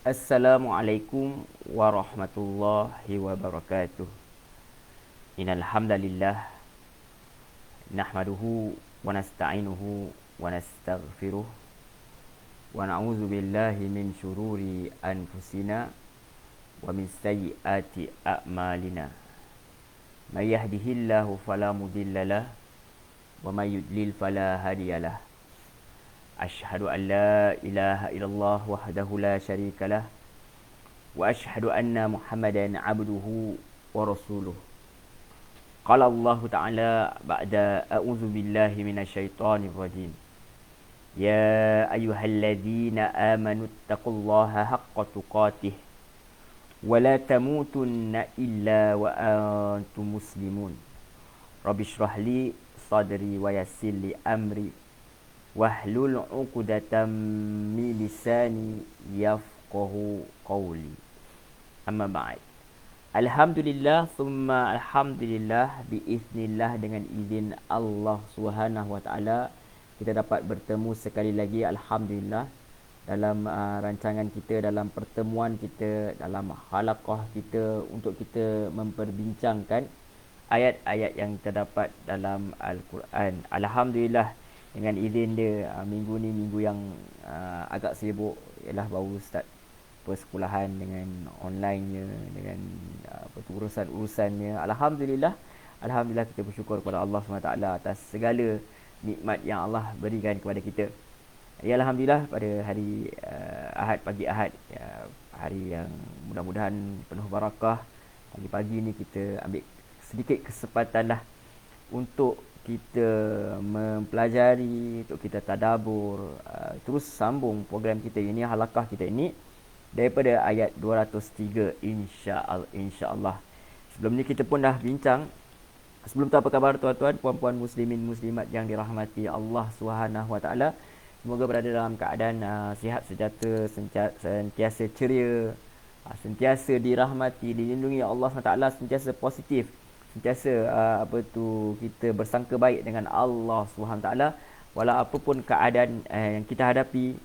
Assalamualaikum warahmatullahi wabarakatuh. Innal hamdalillah nahmaduhu wa nasta'inuhu wa nastaghfiruh wa na'udzu billahi min syururi anfusina wa min sayyiati a'malina. May yahdihillahu fala mudhillalah wa may yudlil fala hadiyalah. Asyhadu an la ilaha illallah wahdahu la syarikalah wa asyhadu anna Muhammadan abduhu wa rasuluh. Qala Allah Ta'ala ba'da a'udzu billahi minasyaitonir rajim. Ya ayyuhalladzina amanu taqullaha haqqa tuqatih wa la tamutunna illa wa antum muslimun. Rabbi shrah li sadri wa yassir li amri wahlul 'uqdatam min lisani yafqahu qawli. Amma ba'd. Alhamdulillah summa alhamdulillah biiznillah, dengan izin Allah Subhanahu wa taala kita dapat bertemu sekali lagi, alhamdulillah, dalam rancangan kita, dalam pertemuan kita, dalam halaqah kita untuk kita memperbincangkan ayat-ayat yang terdapat dalam Al-Quran. Alhamdulillah, dengan izin dia, minggu ni minggu yang agak sibuk, ialah baru start persekolahan dengan online-nya, dengan urusan-urusannya. Alhamdulillah, alhamdulillah, kita bersyukur kepada Allah SWT atas segala nikmat yang Allah berikan kepada kita. Ya, alhamdulillah, pada hari Ahad, pagi Ahad, ya, hari yang mudah-mudahan penuh barakah. Pagi-pagi ni kita ambil sedikit kesempatan lah untuk kita mempelajari, untuk kita tadabbur, terus sambung program kita ini, halaqah kita ini daripada ayat 203 insya-Allah. Sebelum ni kita pun dah bincang. Sebelum tu, apa khabar tuan-tuan, puan-puan muslimin muslimat yang dirahmati Allah Subhanahu wa taala? Semoga berada dalam keadaan sihat sejahtera, sentiasa ceria, sentiasa dirahmati, dilindungi Allah SWT, sentiasa positif, sentiasa kita bersangka baik dengan Allah SWT. Walau apapun keadaan yang kita hadapi,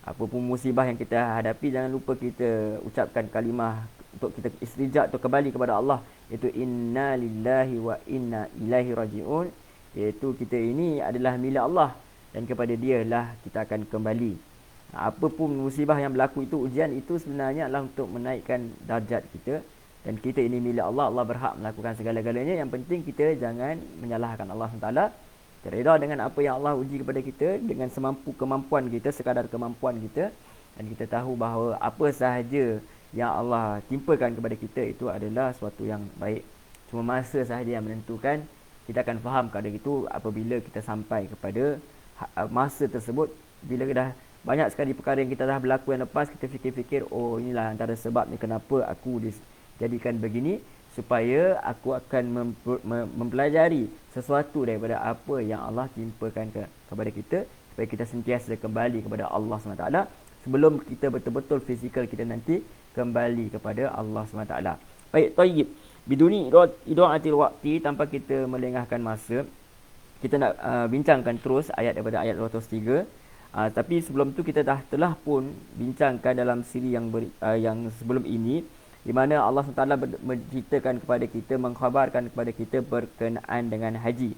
apapun musibah yang kita hadapi, jangan lupa kita ucapkan kalimah untuk kita istirja, atau kembali kepada Allah, iaitu inna lillahi wa inna ilaihi raji'un, iaitu kita ini adalah milik Allah dan kepada dia lah kita akan kembali. Apapun musibah yang berlaku itu, ujian itu sebenarnya adalah untuk menaikkan darjat kita, dan kita ini milik Allah. Allah berhak melakukan segala-galanya. Yang penting kita jangan menyalahkan Allah SWT. Kita reda dengan apa yang Allah uji kepada kita, dengan semampu kemampuan kita, sekadar kemampuan kita, dan kita tahu bahawa apa sahaja yang Allah timpakan kepada kita itu adalah sesuatu yang baik. Cuma masa sahaja yang menentukan. Kita akan faham keadaan itu apabila kita sampai kepada masa tersebut. Bila dah banyak sekali perkara yang kita dah berlaku yang lepas, kita fikir-fikir, oh, inilah antara sebabnya kenapa aku dijadikan begini, supaya aku akan mempelajari sesuatu daripada apa yang Allah timpakan kepada kita, supaya kita sentiasa kembali kepada Allah SWT sebelum kita betul-betul fizikal kita nanti kembali kepada Allah SWT. Baik, tayyib. Biduni idaatil waqti, tanpa kita melengahkan masa, kita nak bincangkan terus ayat daripada ayat 203. Tapi sebelum tu kita telah pun bincangkan dalam siri yang sebelum ini, di mana Allah SWT menceritakan kepada kita, mengkhabarkan kepada kita berkenaan dengan haji.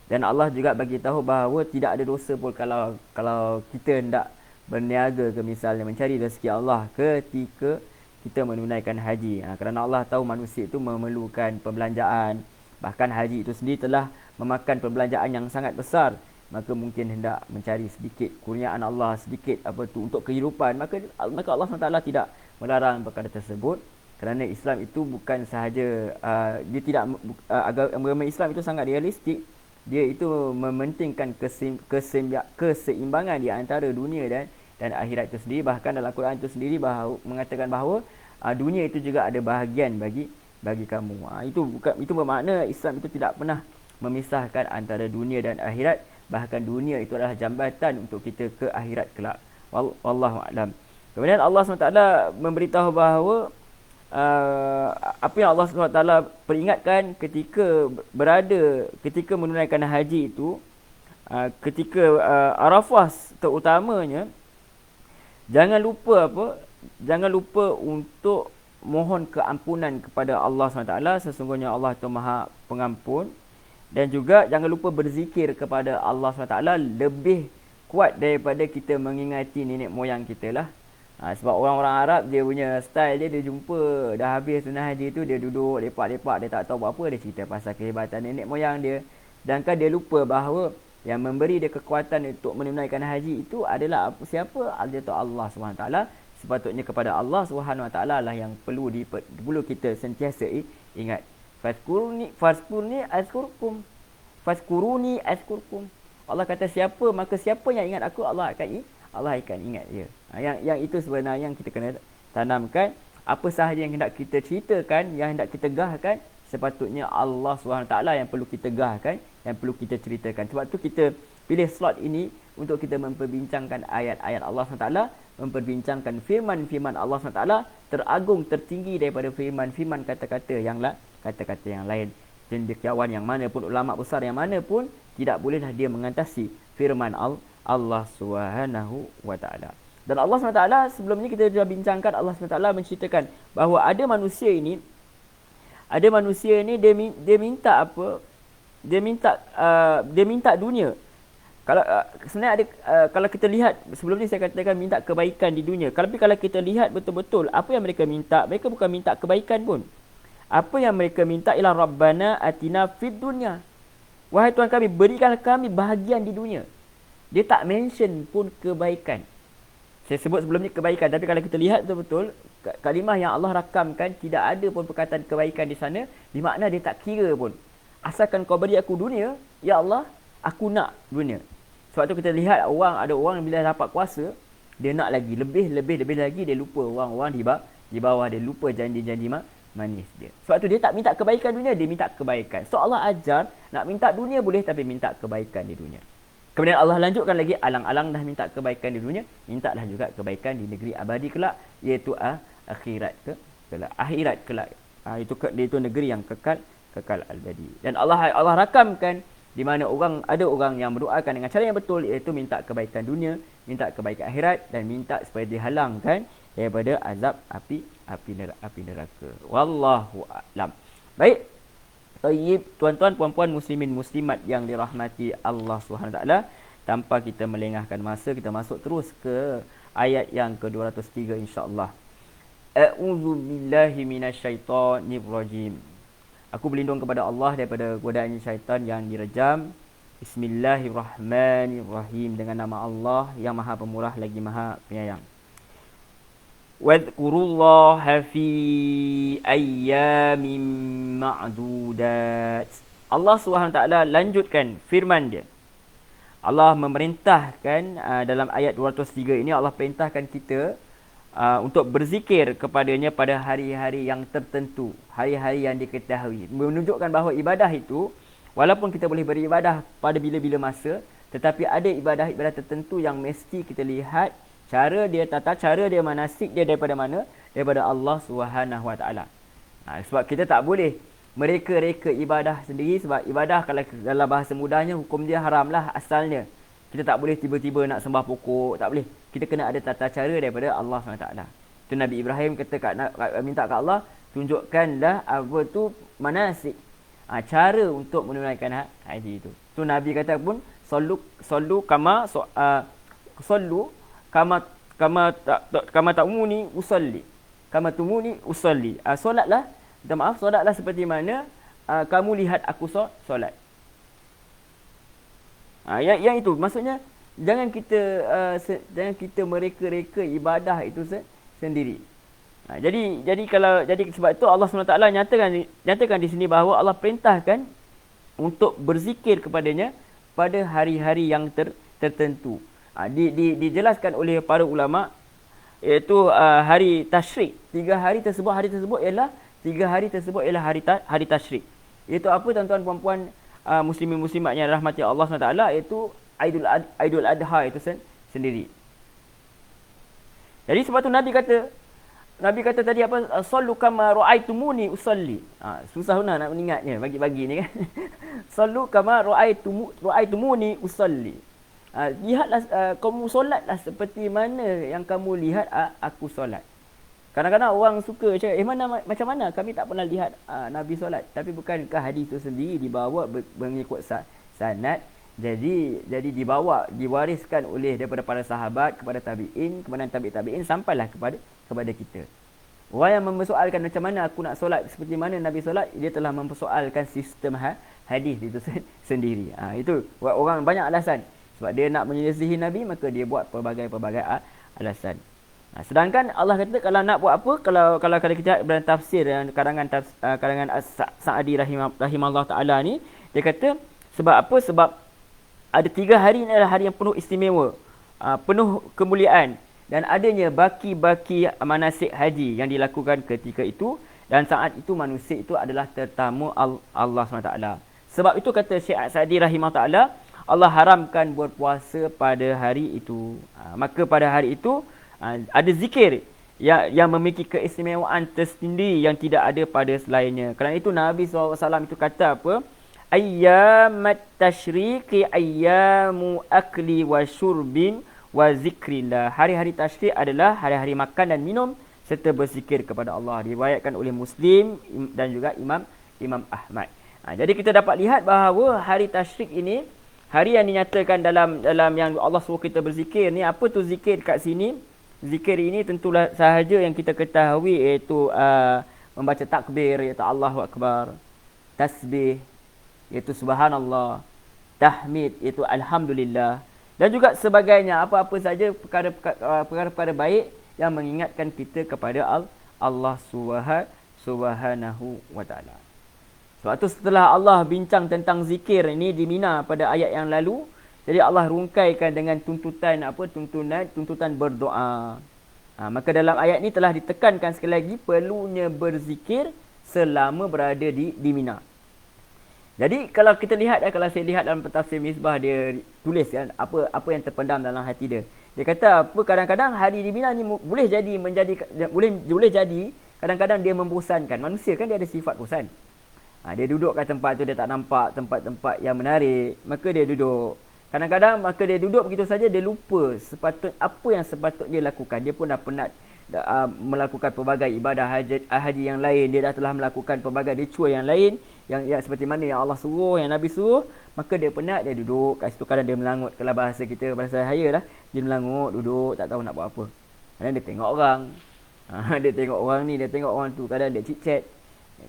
Dan Allah juga bagi tahu bahawa tidak ada dosa pun kalau kita hendak berniaga ke, misalnya mencari rezeki Allah ketika kita menunaikan haji. Kerana Allah tahu manusia itu memerlukan perbelanjaan. Bahkan haji itu sendiri telah memakan perbelanjaan yang sangat besar. Maka mungkin hendak mencari sedikit kurniaan Allah, sedikit untuk kehidupan. Maka Allah SWT tidak melarang perkara tersebut. Kerana Islam itu bukan sahaja dia tidak agama Islam itu sangat realistik. Dia itu mementingkan keseimbangan di antara dunia dan akhirat itu sendiri. Bahkan dalam Quran itu sendiri mengatakan bahawa dunia itu juga ada bahagian bagi kamu. Itu bermakna Islam itu tidak pernah memisahkan antara dunia dan akhirat. Bahkan dunia itu adalah jambatan untuk kita ke akhirat kelak. Wallahu a'lam. Kemudian Allah SWT memberitahu bahawa apa yang Allah SWT peringatkan ketika menunaikan haji itu, ketika Arafah terutamanya, jangan lupa jangan lupa untuk mohon keampunan kepada Allah SWT. Sesungguhnya Allah itu Maha Pengampun. Dan juga jangan lupa berzikir kepada Allah SWT lebih kuat daripada kita mengingati nenek moyang kita lah. Sebab orang-orang Arab dia punya style dia jumpa dah habis sunnah haji tu, dia duduk lepak-lepak, dia tak tahu apa, dia cerita pasal kehebatan nenek moyang dia. Sedangkan dia lupa bahawa yang memberi dia kekuatan untuk menunaikan haji itu adalah siapa? Iaitu Allah SWT. Sepatutnya kepada Allah SWT lah yang perlu kita sentiasa ingat. Fazkuruni azkurkum. Fazkuruni azkurkum. Allah kata siapa yang ingat aku, Allah akan ingat dia. Yang itu sebenarnya yang kita kena tanamkan. Apa sahaja yang hendak kita ceritakan, yang hendak kita gahkan, sepatutnya Allah SWT yang perlu kita gahkan, yang perlu kita ceritakan. Sebab tu kita pilih slot ini untuk kita memperbincangkan ayat-ayat Allah SWT, memperbincangkan firman-firman Allah SWT, teragung, tertinggi daripada firman-firman kata-kata yang lain. Cendekiawan yang mana pun, ulama besar yang mana pun, tidak bolehlah dia mengantasi firman Allah SWT. Dan Allah SWT, sebelum ni kita dah bincangkan, Allah SWT menceritakan bahawa ada manusia ni dia minta apa? Dia minta dunia. Kalau sebenarnya ada kalau kita lihat, sebelum ni saya katakan minta kebaikan di dunia. Tapi kalau kita lihat betul-betul apa yang mereka bukan minta kebaikan pun. Apa yang mereka minta ialah Rabbana atina fid dunya. Wahai Tuhan kami, berikan kami bahagian di dunia. Dia tak mention pun kebaikan. Saya sebut sebelum ni kebaikan, tapi kalau kita lihat betul-betul kalimah yang Allah rakamkan, tidak ada pun perkataan kebaikan di sana, di makna dia tak kira pun. Asalkan kau beri aku dunia, ya Allah, aku nak dunia. Sebab tu kita lihat ada orang bila dapat kuasa, dia nak lagi, lebih lagi, dia lupa orang-orang di bawah, dia lupa janji-janji manis dia. Sebab tu dia tak minta kebaikan dunia, dia minta kebaikan. So Allah ajar, nak minta dunia boleh, tapi minta kebaikan di dunia. Kemudian Allah lanjutkan lagi, alang-alang dah minta kebaikan di dunia, mintalah juga kebaikan di negeri abadi kelak, iaitu akhirat kelak. Itu negeri yang kekal abadi. Dan Allah rakamkan di mana ada orang yang berdoakan dengan cara yang betul, iaitu minta kebaikan dunia, minta kebaikan akhirat, dan minta supaya dihalangkan daripada azab api neraka. Wallahu a'lam. Baik. Tayyib, tuan-tuan, puan-puan, muslimin, muslimat yang dirahmati Allah SWT, tanpa kita melengahkan masa, kita masuk terus ke ayat yang ke-203 insya-Allah. A'udzu billahi minasyaitonir rajim. Aku berlindung kepada Allah daripada godaan syaitan yang direjam. Bismillahirrahmanirrahim. Dengan nama Allah yang Maha Pemurah lagi Maha Penyayang. Wadhkurullaha fi ayyamin ma'dudat. Allah SWT lanjutkan firman dia. Allah memerintahkan dalam ayat 203 ini, Allah perintahkan kita untuk berzikir kepadanya pada hari-hari yang tertentu, hari-hari yang diketahui. Menunjukkan bahawa ibadah itu, walaupun kita boleh beribadah pada bila-bila masa, tetapi ada ibadah-ibadah tertentu yang mesti kita lihat cara dia tata, cara dia manasik dia daripada mana? Daripada Allah SWT. Sebab kita tak boleh mereka-reka ibadah sendiri, sebab ibadah kalau dalam bahasa mudahnya, hukum dia haram lah asalnya. Kita tak boleh tiba-tiba nak sembah pokok, tak boleh. Kita kena ada tata cara daripada Allah SWT. Itu Nabi Ibrahim kata minta kat Allah, tunjukkanlah apa tu manasik, cara untuk menunaikan haji itu. Tu Nabi kata pun, sallu kama ta'umuni usalli. Kama tumuni usalli. Solatlah, solatlah seperti mana kamu lihat aku solat. Yang itu maksudnya, jangan kita mereka-reka ibadah itu sendiri. Jadi sebab itu Allah SWT nyatakan di sini bahawa Allah perintahkan untuk berzikir kepadanya pada hari-hari yang tertentu. Dijelaskan oleh para ulama, iaitu hari tasyrik. 3 hari tersebut ialah hari tasyrik. Iaitu apa, tuan-tuan puan-puan, muslimin muslimat yang rahmati Allah SWT, iaitu Aidul Adha itu sendiri. Jadi sebab tu Nabi kata tadi apa, sallu kama ra'aitumuni usalli. Susah nak mengingatnya bagi-bagi ni kan. Sallu kama ra'aitumuni usalli. Lihatlah, kamu solatlah seperti mana yang kamu lihat aku solat. Kadang-kadang orang suka cakap, macam mana kami tak pernah lihat Nabi solat. Tapi bukankah hadis itu sendiri dibawa mengikut sanad. Jadi diwariskan oleh daripada para sahabat kepada tabi'in, kemudian tabi'in sampailah kepada kita. Orang yang mempersoalkan macam mana aku nak solat seperti mana Nabi solat, dia telah mempersoalkan sistem hadis itu sendiri. Itu orang banyak alasan. Sebab dia nak menyelisihi Nabi, maka dia buat pelbagai alasan. Sedangkan Allah kata kalau nak buat apa, kalau kita dalam tafsir karangan Sa'di rahimahullah taala ni, dia kata sebab apa? Sebab ada 3 hari ni adalah hari yang penuh istimewa, penuh kemuliaan, dan adanya baki-baki manasik haji yang dilakukan ketika itu, dan saat itu manusia itu adalah tetamu Allah SWT. Sebab itu kata Syekh Sa'di rahimahullah taala, Allah haramkan berpuasa pada hari itu. Maka pada hari itu ada zikir yang memiliki keistimewaan tersendiri yang tidak ada pada selainnya. Kerana itu Nabi SAW itu kata apa? Ayyamat tashriqi ayyamu akli wa syurbin wa zikrillah. Hari-hari tasyrik adalah hari-hari makan dan minum serta berzikir kepada Allah. Diriwayatkan oleh Muslim dan juga Imam Ahmad. Jadi kita dapat lihat bahawa hari tasyrik ini, hari yang dinyatakan dalam yang Allah suruh kita berzikir ni, apa tu zikir kat sini? Zikir ini tentulah sahaja yang kita ketahui, iaitu membaca takbir, iaitu Allahu Akbar, tasbih, iaitu subhanallah, tahmid, iaitu alhamdulillah, dan juga sebagainya, apa-apa saja perkara-perkara baik yang mengingatkan kita kepada Allah Subhanahu wa taala. Sebab tu setelah Allah bincang tentang zikir ini di Mina pada ayat yang lalu, jadi Allah rungkaikan dengan tuntutan berdoa. Maka dalam ayat ini telah ditekankan sekali lagi perlunya berzikir selama berada di Mina. Jadi kalau kita lihat, kalau saya lihat dalam tafsir Misbah, dia tulis kan apa yang terpendam dalam hati dia. Dia kata apa, kadang-kadang hari di Mina ni boleh jadi kadang-kadang dia membosankan. Manusia kan dia ada sifat bosan. Dia duduk kat tempat tu, dia tak nampak tempat-tempat yang menarik, maka dia duduk. Kadang-kadang maka dia duduk begitu saja, dia lupa apa yang sepatutnya dia lakukan. Dia pun dah penat melakukan pelbagai ibadah haji yang lain. Dia dah telah melakukan pelbagai ritual yang lain, yang seperti mana yang Allah suruh, yang Nabi suruh. Maka dia penat, dia duduk kat situ. Kadang dia melangut, kalau bahasa saya lah, dia melangut, duduk, tak tahu nak buat apa. Kadang dia tengok orang, dia tengok orang ni, dia tengok orang tu. Kadang dia chit-chat,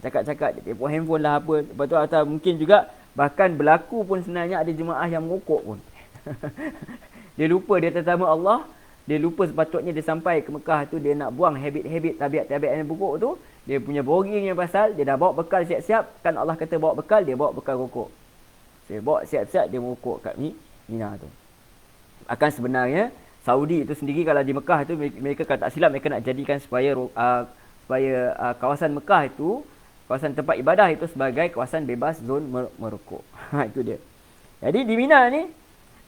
cakap-cakap, dia telefon handphone lah apa. Lepas tu atau mungkin juga bahkan berlaku pun sebenarnya ada jemaah yang merokok pun. Dia lupa dia tetamu Allah. Dia lupa sepatutnya dia sampai ke Mekah tu, dia nak buang habit-habit, tabiat-tabiat yang buruk tu. Dia punya boringnya pasal dia dah bawa bekal siap-siap. Kan Allah kata bawa bekal, dia bawa bekal rokok. Dia bawa siap-siap, dia merokok kat Mina tu. Akan sebenarnya Saudi itu sendiri, kalau di Mekah tu, mereka kalau tak silap, mereka nak jadikan supaya kawasan Mekah itu, kawasan tempat ibadah itu sebagai kawasan bebas zon merokok. Itu dia. Jadi di Mina ni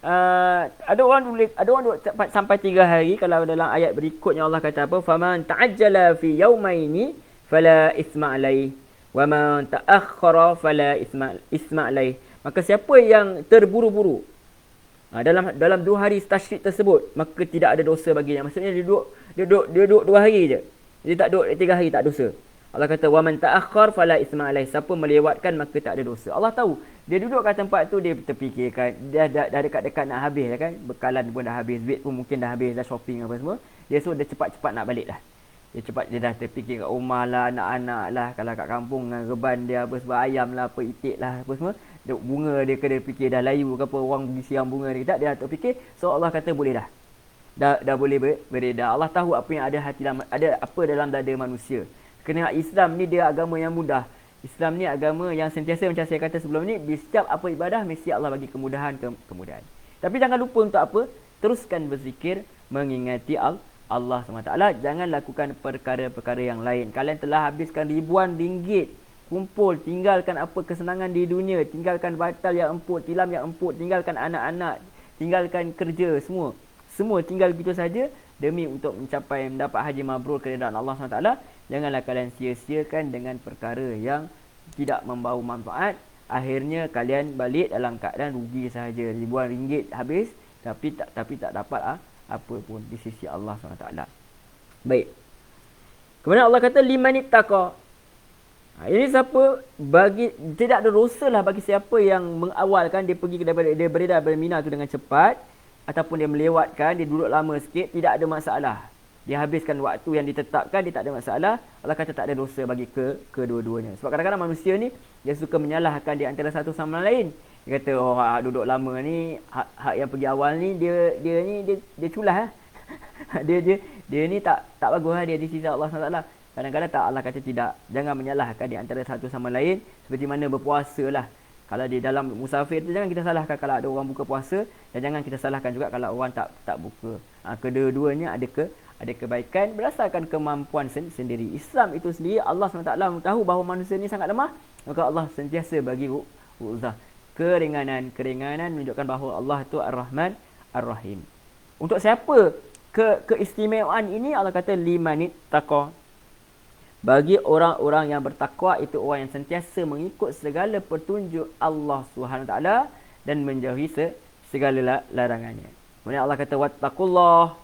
ada orang duduk sampai 3 hari. Kalau dalam ayat berikutnya Allah kata apa? Faman ta'ajjala fi yawmaini fala ithma alaih wa man ta'akhkhara fala ithma alaih. Maka siapa yang terburu-buru dalam 2 hari tasyrik tersebut, maka tidak ada dosa baginya. Maksudnya dia duduk 2 hari je. Dia tak duduk 3 hari, tak dosa. Allah kata wa man ta'akhkhar fala itsma alaih. Siapa melewatkan maka tak ada dosa. Allah tahu dia duduk kat tempat tu, dia terfikirkan dah dekat-dekat nak habis dah kan. Bekalan pun dah habis, duit pun mungkin dah habis, dah shopping apa semua. Dia cepat-cepat nak balik dah. Dia dah terfikir kat rumah lah, anak-anak lah, kalau kat kampung dengan reban dia apa sebab ayam lah, apa itik lah apa semua. Bunga dia kena fikir dah layu ke apa, orang pergi siang bunga dia tak, dia dah terfikir. So Allah kata boleh dah. Dah boleh beredar. Allah tahu apa yang ada apa dalam dada manusia. Kerana Islam ni dia agama yang mudah. Islam ni agama yang sentiasa, macam saya kata sebelum ni, di setiap apa ibadah mesti Allah bagi kemudahan. Tapi jangan lupa untuk apa? Teruskan berzikir mengingati Allah SWT. Jangan lakukan perkara-perkara yang lain. Kalian telah habiskan ribuan ringgit kumpul, tinggalkan apa kesenangan di dunia, tinggalkan batal yang empuk, tilam yang empuk, tinggalkan anak-anak, tinggalkan kerja, semua tinggal begitu saja demi untuk mendapat haji mabrur keridaan Allah SWT. Janganlah kalian sia-siakan dengan perkara yang tidak membawa manfaat. Akhirnya kalian balik dalam keadaan rugi sahaja. Ribuan ringgit habis tapi tak dapat apa pun di sisi Allah SWT. Baik. Kemudian Allah kata limanit taqa. Ini siapa tidak ada dosa lah bagi siapa yang mengawalkan dia pergi dia beredar daripada Mina tu dengan cepat ataupun dia melewatkan, dia duduk lama sikit, tidak ada masalah. Dia habiskan waktu yang ditetapkan, dia tak ada masalah. Allah kata tak ada dosa bagi kedua-duanya. Sebab kadang-kadang manusia ni dia suka menyalahkan di antara satu sama lain. Dia kata hak duduk lama ni, hak yang pergi awal ni dia culah dia ni tak bagus lah dia di sisi Allah SWT. Kadang-kadang tak, Allah kata tidak. Jangan menyalahkan di antara satu sama lain. Seperti mana berpuasa lah. Kalau di dalam musafir tu jangan kita salahkan kalau ada orang buka puasa. Dan jangan kita salahkan juga kalau orang tak buka. Kedua-duanya ada kebaikan berdasarkan kemampuan sendiri. Islam itu sendiri Allah SWT tahu bahawa manusia ni sangat lemah. Maka Allah sentiasa bagi uzah. Keringanan menunjukkan bahawa Allah itu Ar-Rahman Ar-Rahim. Untuk siapa keistimewaan ini? Allah kata limanit taqa. Bagi orang-orang yang bertakwa, itu orang yang sentiasa mengikut segala petunjuk Allah SWT dan menjauhi segala larangannya. Kemudian Allah kata wattaqullah,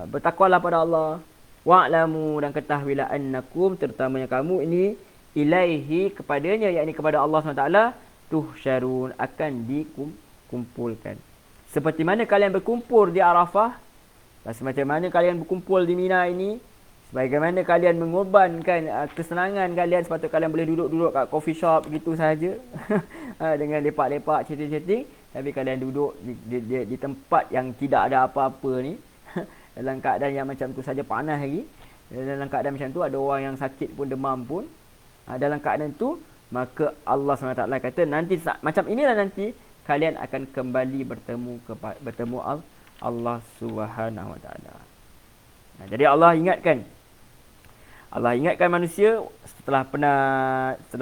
bertakwalah pada Allah, wa'lamu, dan ketahuilah annakum, terutamanya kamu ini, ilaihi, kepadanya, yakni kepada Allah SWT, tuhsyarun, akan dikumpulkan. Seperti mana kalian berkumpul di Arafah, dan semacam mana kalian berkumpul di Mina ini, bagaimana kalian mengorbankan kesenangan kalian, sepatutnya kalian boleh duduk-duduk kat coffee shop gitu saja dengan lepak-lepak, chatting-chatting, tapi kalian duduk di tempat yang tidak ada apa-apa ni dalam keadaan yang macam tu saja, panas lagi. Dalam keadaan macam tu ada orang yang sakit pun, demam pun. Dalam keadaan tu, maka Allah SWT kata nanti macam inilah nanti kalian akan kembali bertemu Allah SWT. Jadi Allah ingatkan manusia setelah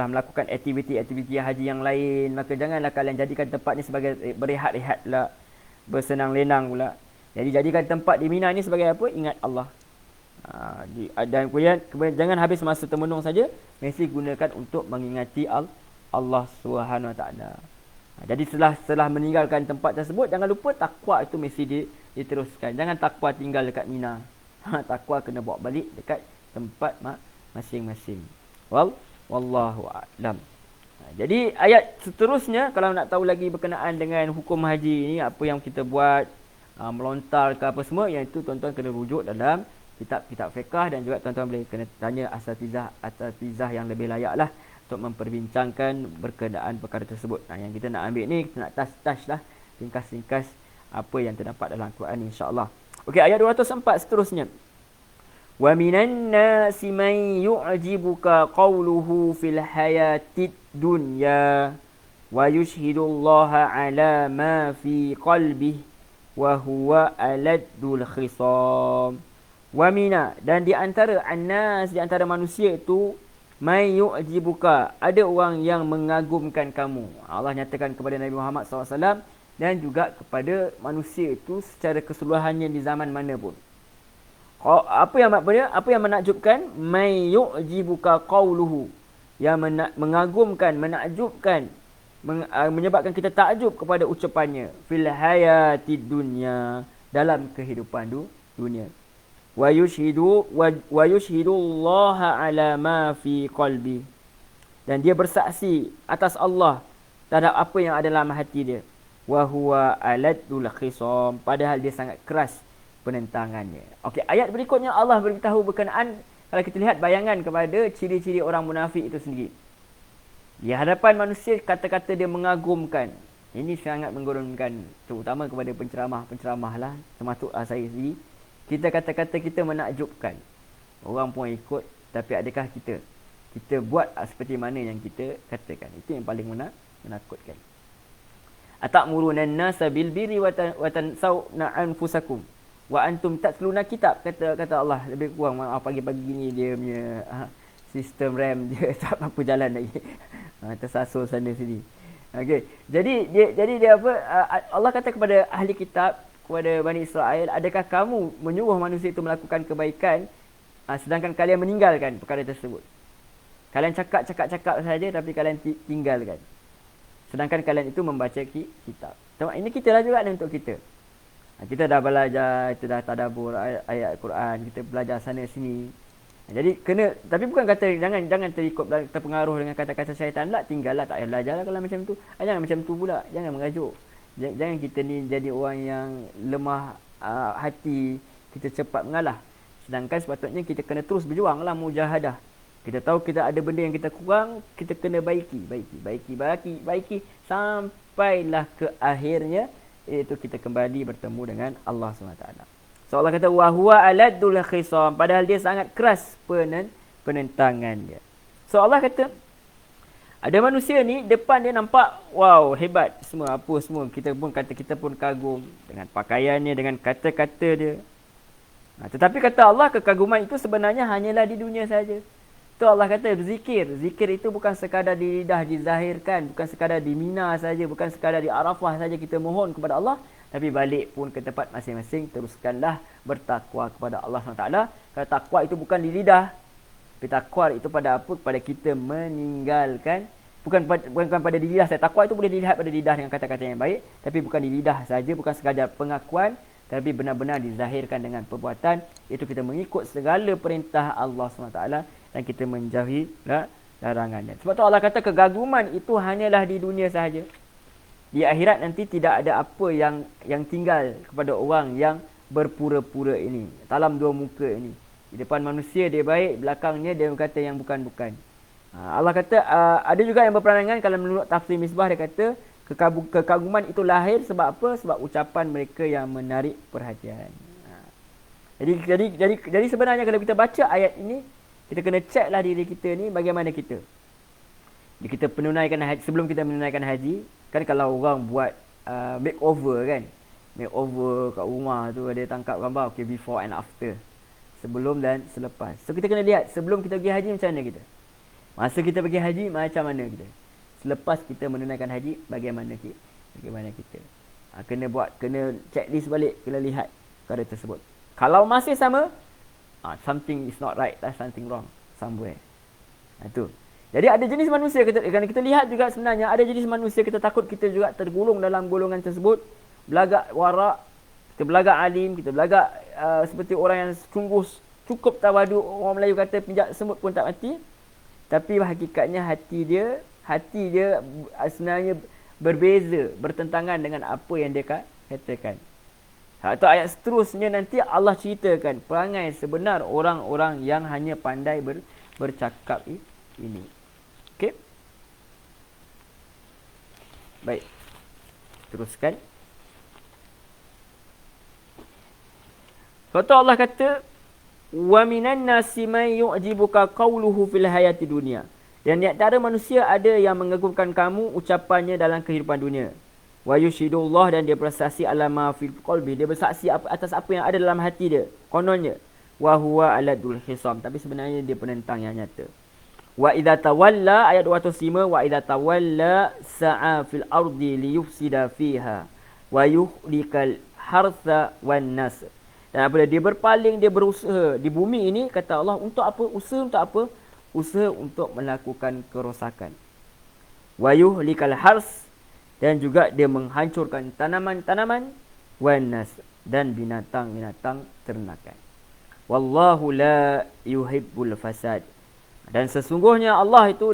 melakukan aktiviti haji yang lain, maka janganlah kalian jadikan tempat ni sebagai berehat-rehat pula, bersenang lenang pula. Jadi jadikan tempat di Mina ni sebagai apa? Ingat Allah. Dan kemudian jangan habis masa termenung saja, mesti gunakan untuk mengingati Allah SWT. Jadi setelah meninggalkan tempat tersebut, jangan lupa takwa itu mesti diteruskan. Jangan takwa tinggal dekat Mina. Takwa kena bawa balik dekat tempat masing-masing. Wallahu a'lam. Jadi ayat seterusnya, kalau nak tahu lagi berkenaan dengan hukum haji ni, apa yang kita buat, melontar ke apa semua, yang itu tuan-tuan kena rujuk dalam kitab-kitab fiqh, dan juga tuan-tuan boleh kena tanya asatizah yang lebih layak lah untuk memperbincangkan berkenaan perkara tersebut. Yang kita nak ambil ni, kita nak touch lah, ringkas-ringkas apa yang terdapat dalam Al-Quran ni, insya-Allah. Okey, ayat 204 seterusnya. Wa minan nasi man yu'jibuka qawluhu fil hayatid dunya wa yushhidullaha ala ma fi qalbihi wa huwa aladdul khisam. Wa mina, dan di antara annas, di antara manusia itu, may yu'jibuka, ada orang yang mengagumkan kamu. Allah nyatakan kepada Nabi Muhammad SAW dan juga kepada manusia itu secara keseluruhannya di zaman mana pun. Apa yang maknanya? Apa yang menakjubkan? May yu'jibuka qawluhu, yang mengagumkan, menakjubkan, menyebabkan kita takjub kepada ucapannya. Fil hayatid dunya, dalam kehidupan dunia. Wa yushhidullaha ala ma fi qalbi, dan dia bersaksi atas Allah terhadap apa yang ada dalam hati dia. Wa huwa aladdul khisam, padahal dia sangat keras penentangannya. Okey, ayat berikutnya Allah beritahu berkenaan, kalau kita lihat bayangan kepada ciri-ciri orang munafik itu sendiri. Di hadapan manusia, kata-kata dia mengagumkan. Ini sangat menggurunkan, terutama kepada penceramah-penceramah lah, termasuk saya sendiri. Kita kata-kata kita menakjubkan. Orang pun ikut, tapi adakah kita buat seperti mana yang kita katakan? Itu yang paling menakutkan. Atamuruna an-nasa bil birri wa tansawna anfusakum wa antum tatluna kitab, kata Allah. Lebih kurang pagi-pagi ni dia punya sistem RAM dia tak apa jalan lagi. Tersasul sana sini. Okey. Jadi dia apa, Allah kata kepada ahli kitab, kepada Bani Israel, adakah kamu menyuruh manusia itu melakukan kebaikan sedangkan kalian meninggalkan perkara tersebut? Kalian cakap saja tapi kalian tinggalkan. Sedangkan kalian itu membaca kitab. Ini kita lah juga untuk kita. Kita dah belajar, kita dah tadabbur ayat Quran, kita belajar sana sini. Jadi kena, tapi bukan kata jangan terikut terpengaruh dengan kata-kata syaitan lah, tinggallah, tak payah belajar lah kalau macam tu. Jangan macam tu pula, jangan mengajuk. Jangan kita ni jadi orang yang lemah hati, kita cepat mengalah. Sedangkan sepatutnya kita kena terus berjuang lah, mujahadah. Kita tahu kita ada benda yang kita kurang, kita kena baiki sampailah ke akhirnya, iaitu kita kembali bertemu dengan Allah SWT. So Allah kata wa huwa aladul khisam, padahal dia sangat keras penentangan dia. So Allah kata ada manusia ni depan dia nampak wow hebat semua, apa semua, kita pun kagum dengan pakaiannya, dengan kata-kata dia. Tetapi kata Allah, kekaguman itu sebenarnya hanyalah di dunia saja. Tu Allah kata zikir itu bukan sekadar di lidah dizahirkan, bukan sekadar di Mina saja, bukan sekadar di Arafah saja kita mohon kepada Allah, tapi balik pun ke tempat masing-masing, teruskanlah bertakwa kepada Allah SWT. Kalau takwa itu bukan di lidah, tapi takwa itu pada apa? Pada kita meninggalkan, bukan pada di lidah. Takwa itu boleh dilihat pada lidah dengan kata-kata yang baik, tapi bukan di lidah saja, bukan sekadar pengakuan, tapi benar-benar dizahirkan dengan perbuatan. Itu kita mengikut segala perintah Allah SWT dan kita menjauhi larangannya. Sebab tu Allah kata kekaguman itu hanyalah di dunia sahaja. Di akhirat nanti tidak ada apa yang tinggal kepada orang yang berpura-pura ini, dalam dua muka ini. Di depan manusia dia baik, belakangnya dia berkata yang bukan-bukan. Allah kata ada juga yang berperangan, kalau menurut tafsir Misbah dia kata kekaguman itu lahir sebab apa? Sebab ucapan mereka yang menarik perhatian. Jadi sebenarnya kalau kita baca ayat ini, kita kena ceklah diri kita ni bagaimana kita. Kita penunaikan haji, sebelum kita menunaikan haji, kan kalau orang buat makeover kan. Makeover kat rumah tu ada tangkap gambar, okay, before and after. Sebelum dan selepas. So kita kena lihat sebelum kita pergi haji macam mana kita. Masa kita pergi haji macam mana kita. Selepas kita menunaikan haji bagaimana kita. Kena checklist balik, kena lihat perkara tersebut. Kalau masih sama, something is not right, something wrong somewhere. Itu. Jadi ada jenis manusia kita lihat juga sebenarnya ada jenis manusia kita takut kita juga tergolong dalam golongan tersebut. Belagak warak, kita belagak alim, kita belagak seperti orang yang sungguh cukup tawadu. Orang Melayu kata pijak semut pun tak mati. Tapi hakikatnya hati dia sebenarnya berbeza, bertentangan dengan apa yang dia katakan. Atau ayat seterusnya nanti Allah ceritakan perangai sebenar orang-orang yang hanya pandai bercakap ini. Okey? Baik. Teruskan. Kata Allah kata, "Wa minan nasi man yu'jibuka qawluhu fil hayati dunya." Dan di antara manusia ada yang mengagumkan kamu ucapannya dalam kehidupan dunia. Wa yushidullah, dan dia bersaksi ala ma fil qalbi, dia bersaksi atas apa yang ada dalam hati dia. Kononnya wa huwa aladul hisam, tapi sebenarnya dia penentang yang nyata. Wa idza tawalla, ayat 205, wa idza tawalla sa'a fil ardi liyufsida fiha wa yuhlikal hartha wan nas. Dan apabila dia berpaling, dia berusaha di bumi ini, kata Allah, untuk apa? Usaha untuk apa? Usaha untuk melakukan kerosakan. Wa yuhlikal hars, dan juga dia menghancurkan tanaman-tanaman, wanas, dan binatang-binatang ternakan. Wallahu la yuhibbul fasad. Dan sesungguhnya Allah itu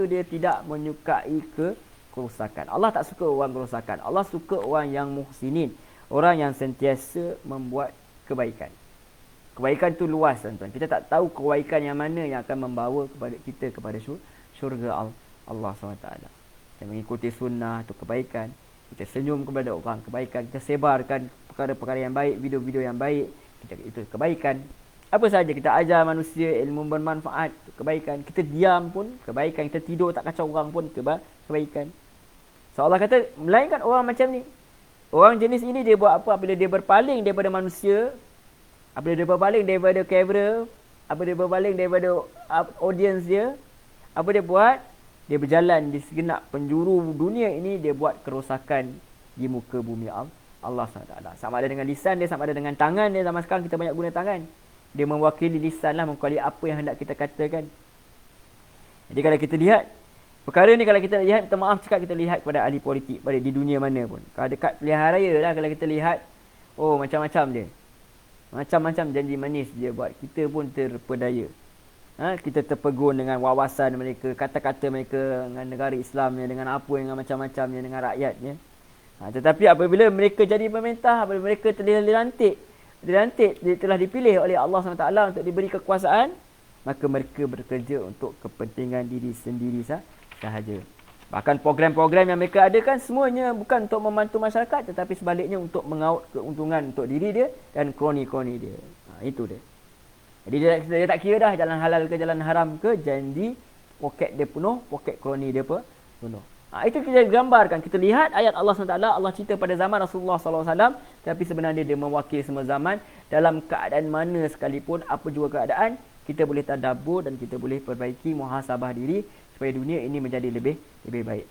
dia tidak menyukai kerosakan. Allah tak suka orang kerosakan. Allah suka orang yang muhsinin, orang yang sentiasa membuat kebaikan. Kebaikan tu luas, tuan-tuan. Kita tak tahu kebaikan yang mana yang akan membawa kepada syurga Allah SWT. Kita mengikuti sunnah itu kebaikan. Kita senyum kepada orang, kebaikan. Kita sebarkan perkara-perkara yang baik, video-video yang baik, itu kebaikan. Apa saja kita ajar manusia ilmu bermanfaat, itu kebaikan. Kita diam pun kebaikan. Kita tidur tak kacau orang pun kebaikan. So Allah kata, melainkan orang macam ni. Orang jenis ini dia buat apa? Apabila dia berpaling daripada manusia, apabila dia berpaling daripada kamera, apabila dia berpaling daripada audience dia, apa dia buat? Dia berjalan di segenap penjuru dunia ini, dia buat kerosakan di muka bumi Allah SWT. Sama ada dengan lisan dia, sama ada dengan tangan dia. Zaman sekarang kita banyak guna tangan. Dia mewakili lisan lah, mewakili apa yang hendak kita katakan. Jadi kalau kita lihat perkara ni, kalau kita lihat, minta maaf cakap, kita lihat kepada ahli politik pada di dunia mana pun. Kalau dekat pilihan raya lah, kalau kita lihat Oh, macam-macam dia. Macam-macam janji manis dia buat. Kita pun terpedaya. Kita terpegun dengan wawasan mereka, kata-kata mereka dengan negara Islamnya, dengan apa yang macam-macamnya, dengan rakyatnya. Tetapi apabila mereka jadi pemerintah, apabila mereka telah dilantik, dia telah dipilih oleh Allah SWT untuk diberi kekuasaan, maka mereka bekerja untuk kepentingan diri sendiri sahaja. Bahkan program-program yang mereka adakan semuanya bukan untuk membantu masyarakat, tetapi sebaliknya untuk mengaut keuntungan untuk diri dia dan kroni-kroni dia. Itu dia. Jadi dia tak kira dah jalan halal ke jalan haram ke, janji poket dia penuh, poket kroni dia penuh. Itu kita gambarkan. Kita lihat ayat Allah SWT, Allah cerita pada zaman Rasulullah SAW, tapi sebenarnya dia mewakili semua zaman. Dalam keadaan mana sekalipun, apa juga keadaan, kita boleh tadabbur dan kita boleh perbaiki muhasabah diri supaya dunia ini menjadi lebih baik.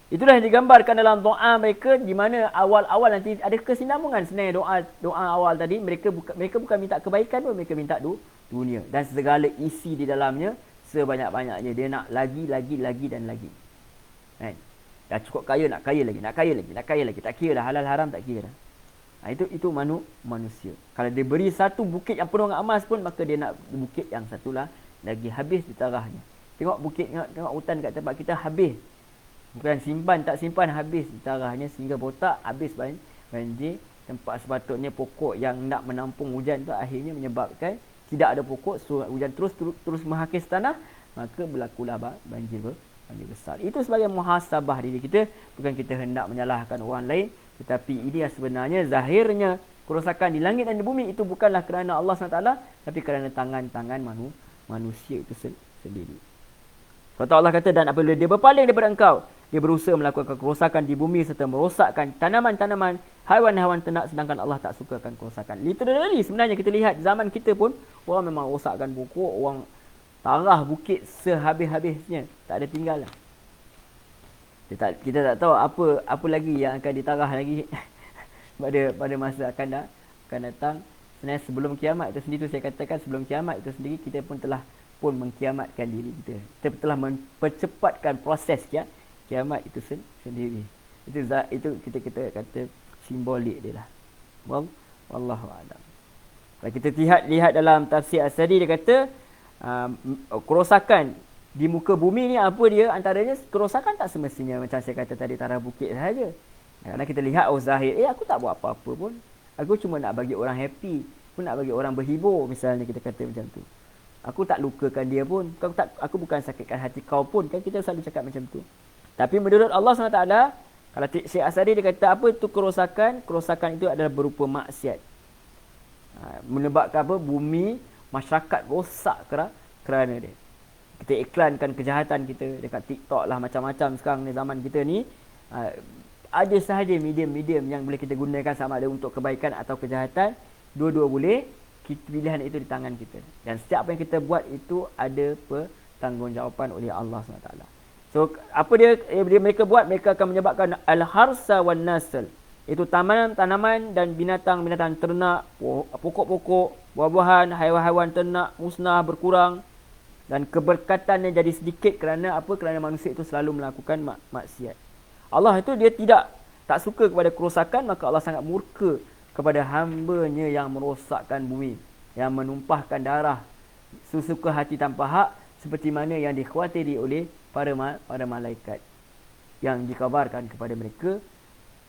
Itulah yang digambarkan dalam doa mereka, di mana awal-awal nanti ada kesinambungan sebenarnya doa awal tadi. Mereka bukan minta kebaikan pun, mereka minta dunia dan segala isi di dalamnya sebanyak-banyaknya. Dia nak lagi dan lagi. Kan? Dah cukup kaya, nak kaya lagi. Tak kira dah halal haram, tak kira dah. Itu manusia. Kalau dia beri satu bukit yang penuh dengan emas pun, maka dia nak bukit yang satulah lagi, habis ditarahnya. Tengok bukit, tengok hutan kat tempat kita habis. Bukan simpan, tak simpan, habis ditarahnya sehingga botak, habis banjir. Tempat sepatutnya pokok yang nak menampung hujan tu akhirnya menyebabkan tidak ada pokok, so hujan terus menghakis tanah, maka berlakulah banjir besar. Itu sebagai muhasabah diri kita. Bukan kita hendak menyalahkan orang lain, tetapi ini yang sebenarnya zahirnya kerosakan di langit dan di bumi itu bukanlah kerana Allah SWT, tapi kerana tangan-tangan manusia itu sendiri. Kata Allah kata, dan apabila dia berpaling daripada engkau, dia berusaha melakukan kerosakan di bumi serta merosakkan tanaman-tanaman, haiwan-haiwan ternak, sedangkan Allah tak sukakan kerosakan. Literally sebenarnya kita lihat zaman kita pun, orang memang rosakkan pokok, orang tarah bukit sehabis-habisnya, tak ada tinggalan. Kita tak tahu apa lagi yang akan ditarah lagi pada masa akan datang. Sebenarnya sebelum kiamat itu sendiri, saya katakan sebelum kiamat itu sendiri, kita pun telah mengkiamatkan diri kita. Kita telah mempercepatkan proses kiamat itu sendiri. Itu kita kata simbolik dia lah. Wallahu a'lam. Kalau kita lihat dalam tafsir As-Sadi, dia kata kerosakan di muka bumi ni apa dia? Antaranya kerosakan tak semestinya macam saya kata tadi tarah bukit sahaja. Kerana kita lihat zahir, aku tak buat apa-apa pun. Aku cuma nak bagi orang happy, aku nak bagi orang berhibur, misalnya kita kata macam tu. Aku tak lukakan dia pun, aku bukan sakitkan hati kau pun, kan kita selalu cakap macam tu. Tapi menurut Allah SWT, kalau Syekh As-Sadi dia kata apa itu kerosakan? Kerosakan itu adalah berupa maksiat. Menyebabkan apa? Bumi, masyarakat rosak kerana dia. Kita iklankan kejahatan kita dekat TikTok lah, macam-macam sekarang ni, zaman kita ni. Ada sahaja medium-medium yang boleh kita gunakan, sama ada untuk kebaikan atau kejahatan. Dua-dua boleh. Pilihan itu di tangan kita. Dan setiap apa yang kita buat itu ada pertanggungjawaban oleh Allah SWT. So, apa dia mereka buat? Mereka akan menyebabkan al-harsa wan nasl. Itu tanaman dan binatang ternak, pokok-pokok, buah-buahan, haiwan-haiwan ternak musnah, berkurang. Dan keberkatannya jadi sedikit kerana apa? Kerana manusia itu selalu melakukan maksiat. Allah itu dia tak suka kepada kerosakan, maka Allah sangat murka kepada hamba-Nya yang merosakkan bumi, yang menumpahkan darah sesuka hati tanpa hak, seperti mana yang dikhawatiri oleh para malaikat yang dikabarkan kepada mereka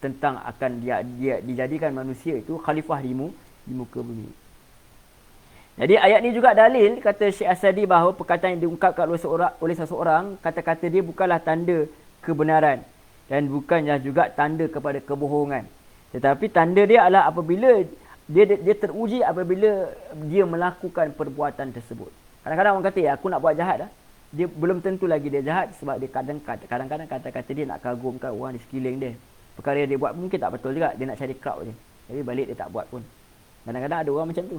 tentang akan dia dijadikan manusia itu khalifah di muka bumi. Jadi ayat ni juga dalil, kata Syekh As-Sadi, bahawa perkataan yang diungkapkan oleh seseorang, kata-kata dia bukanlah tanda kebenaran dan bukanlah juga tanda kepada kebohongan. Tetapi tanda dia adalah apabila dia teruji apabila dia melakukan perbuatan tersebut. Kadang-kadang orang kata, aku nak buat jahat dah. Dia belum tentu lagi dia jahat, sebab dia kadang-kadang kata-kata dia nak kagumkan orang di sekeliling dia. Perkara yang dia buat mungkin tak betul juga, dia nak cari crowd je. Jadi balik dia tak buat pun. Kadang-kadang ada orang macam tu.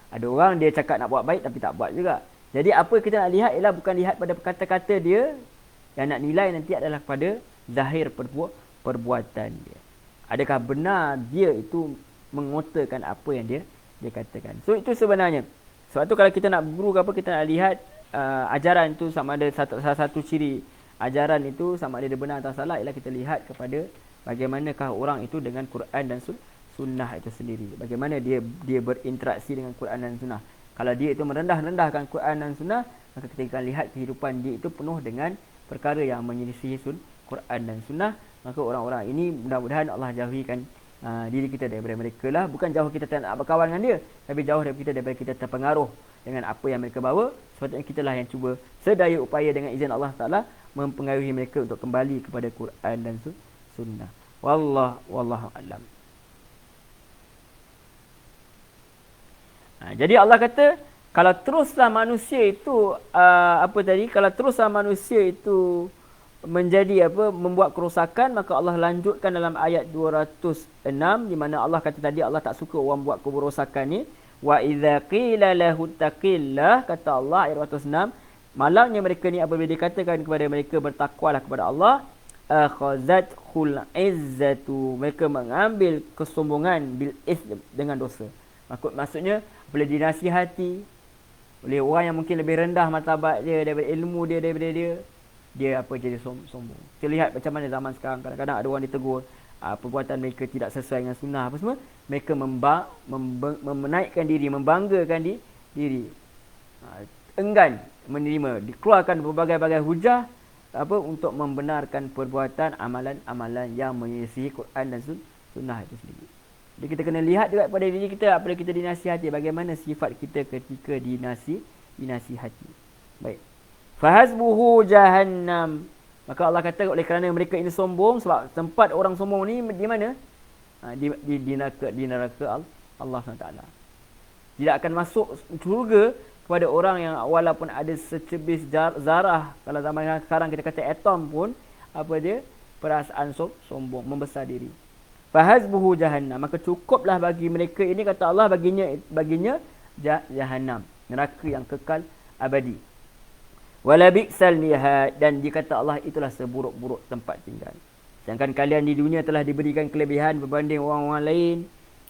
Ada orang dia cakap nak buat baik tapi tak buat juga. Jadi apa kita nak lihat ialah bukan lihat pada kata-kata dia, yang nak nilai nanti adalah pada zahir perbuatan dia. Adakah benar dia itu mengotakan apa yang dia katakan. So itu sebenarnya. Sebab tu kalau kita nak guru ke apa, kita nak lihat ajaran itu sama ada salah satu ciri ajaran itu sama ada dia benar atau salah, ialah kita lihat kepada bagaimanakah orang itu dengan Quran dan sunnah itu sendiri. Bagaimana dia berinteraksi dengan Quran dan sunnah. Kalau dia itu merendah-rendahkan Quran dan sunnah, maka kita akan lihat kehidupan dia itu penuh dengan perkara yang menyelisihi Quran dan sunnah. Maka orang-orang ini mudah-mudahan Allah jauhikan diri kita daripada mereka lah. Bukan jauh kita tak nak berkawan dengan dia, tapi jauh daripada kita terpengaruh dengan apa yang mereka bawa. Sepatutnya kita lah yang cuba sedaya upaya dengan izin Allah Ta'ala mempengaruhi mereka untuk kembali kepada Quran dan sunnah. Wallahu a'lam. Jadi Allah kata, kalau teruslah manusia itu kalau teruslah manusia itu menjadi membuat kerosakan, maka Allah lanjutkan dalam ayat 206 di mana Allah kata tadi Allah tak suka orang buat kerosakan ni. Wa idza qila lahu taqillah, kata Allah ayat 206, malangnya mereka ni apabila dikatakan kepada mereka bertakwalah kepada Allah, akhazathul izzatu, mereka mengambil kesombongan bil ism, dengan dosa. Maksudnya bila dinasihati oleh orang yang mungkin lebih rendah martabat dia daripada ilmu dia daripada dia jadi sombong. Kita lihat macam mana zaman sekarang, kadang-kadang ada orang ditegur perbuatan mereka tidak sesuai dengan sunnah apa semua, mereka menaikkan diri, membanggakan diri, enggan menerima, dikeluarkan berbagai-bagai hujah untuk membenarkan perbuatan amalan-amalan yang menyelisihi Quran dan sunnah itu sendiri. Jadi kita kena lihat juga pada diri kita apabila kita dinasihati, bagaimana sifat kita ketika dinasihati. Baik. Fahasbuhu jahannam. Maka Allah kata oleh kerana mereka ini sombong, sebab tempat orang sombong ni di mana? Di neraka Allah SWT. Tidak akan masuk syurga kepada orang yang walaupun ada secebis zarah, kalau zaman sekarang kita kata atom pun, perasaan sombong, membesar diri. Fahasbuhu jahannam, maka cukuplah bagi mereka ini, kata Allah, baginya jahannam, neraka yang kekal abadi. Wala bi'sal mihad, dan dikata Allah itulah seburuk-buruk tempat tinggal. Sedangkan kalian di dunia telah diberikan kelebihan berbanding orang-orang lain.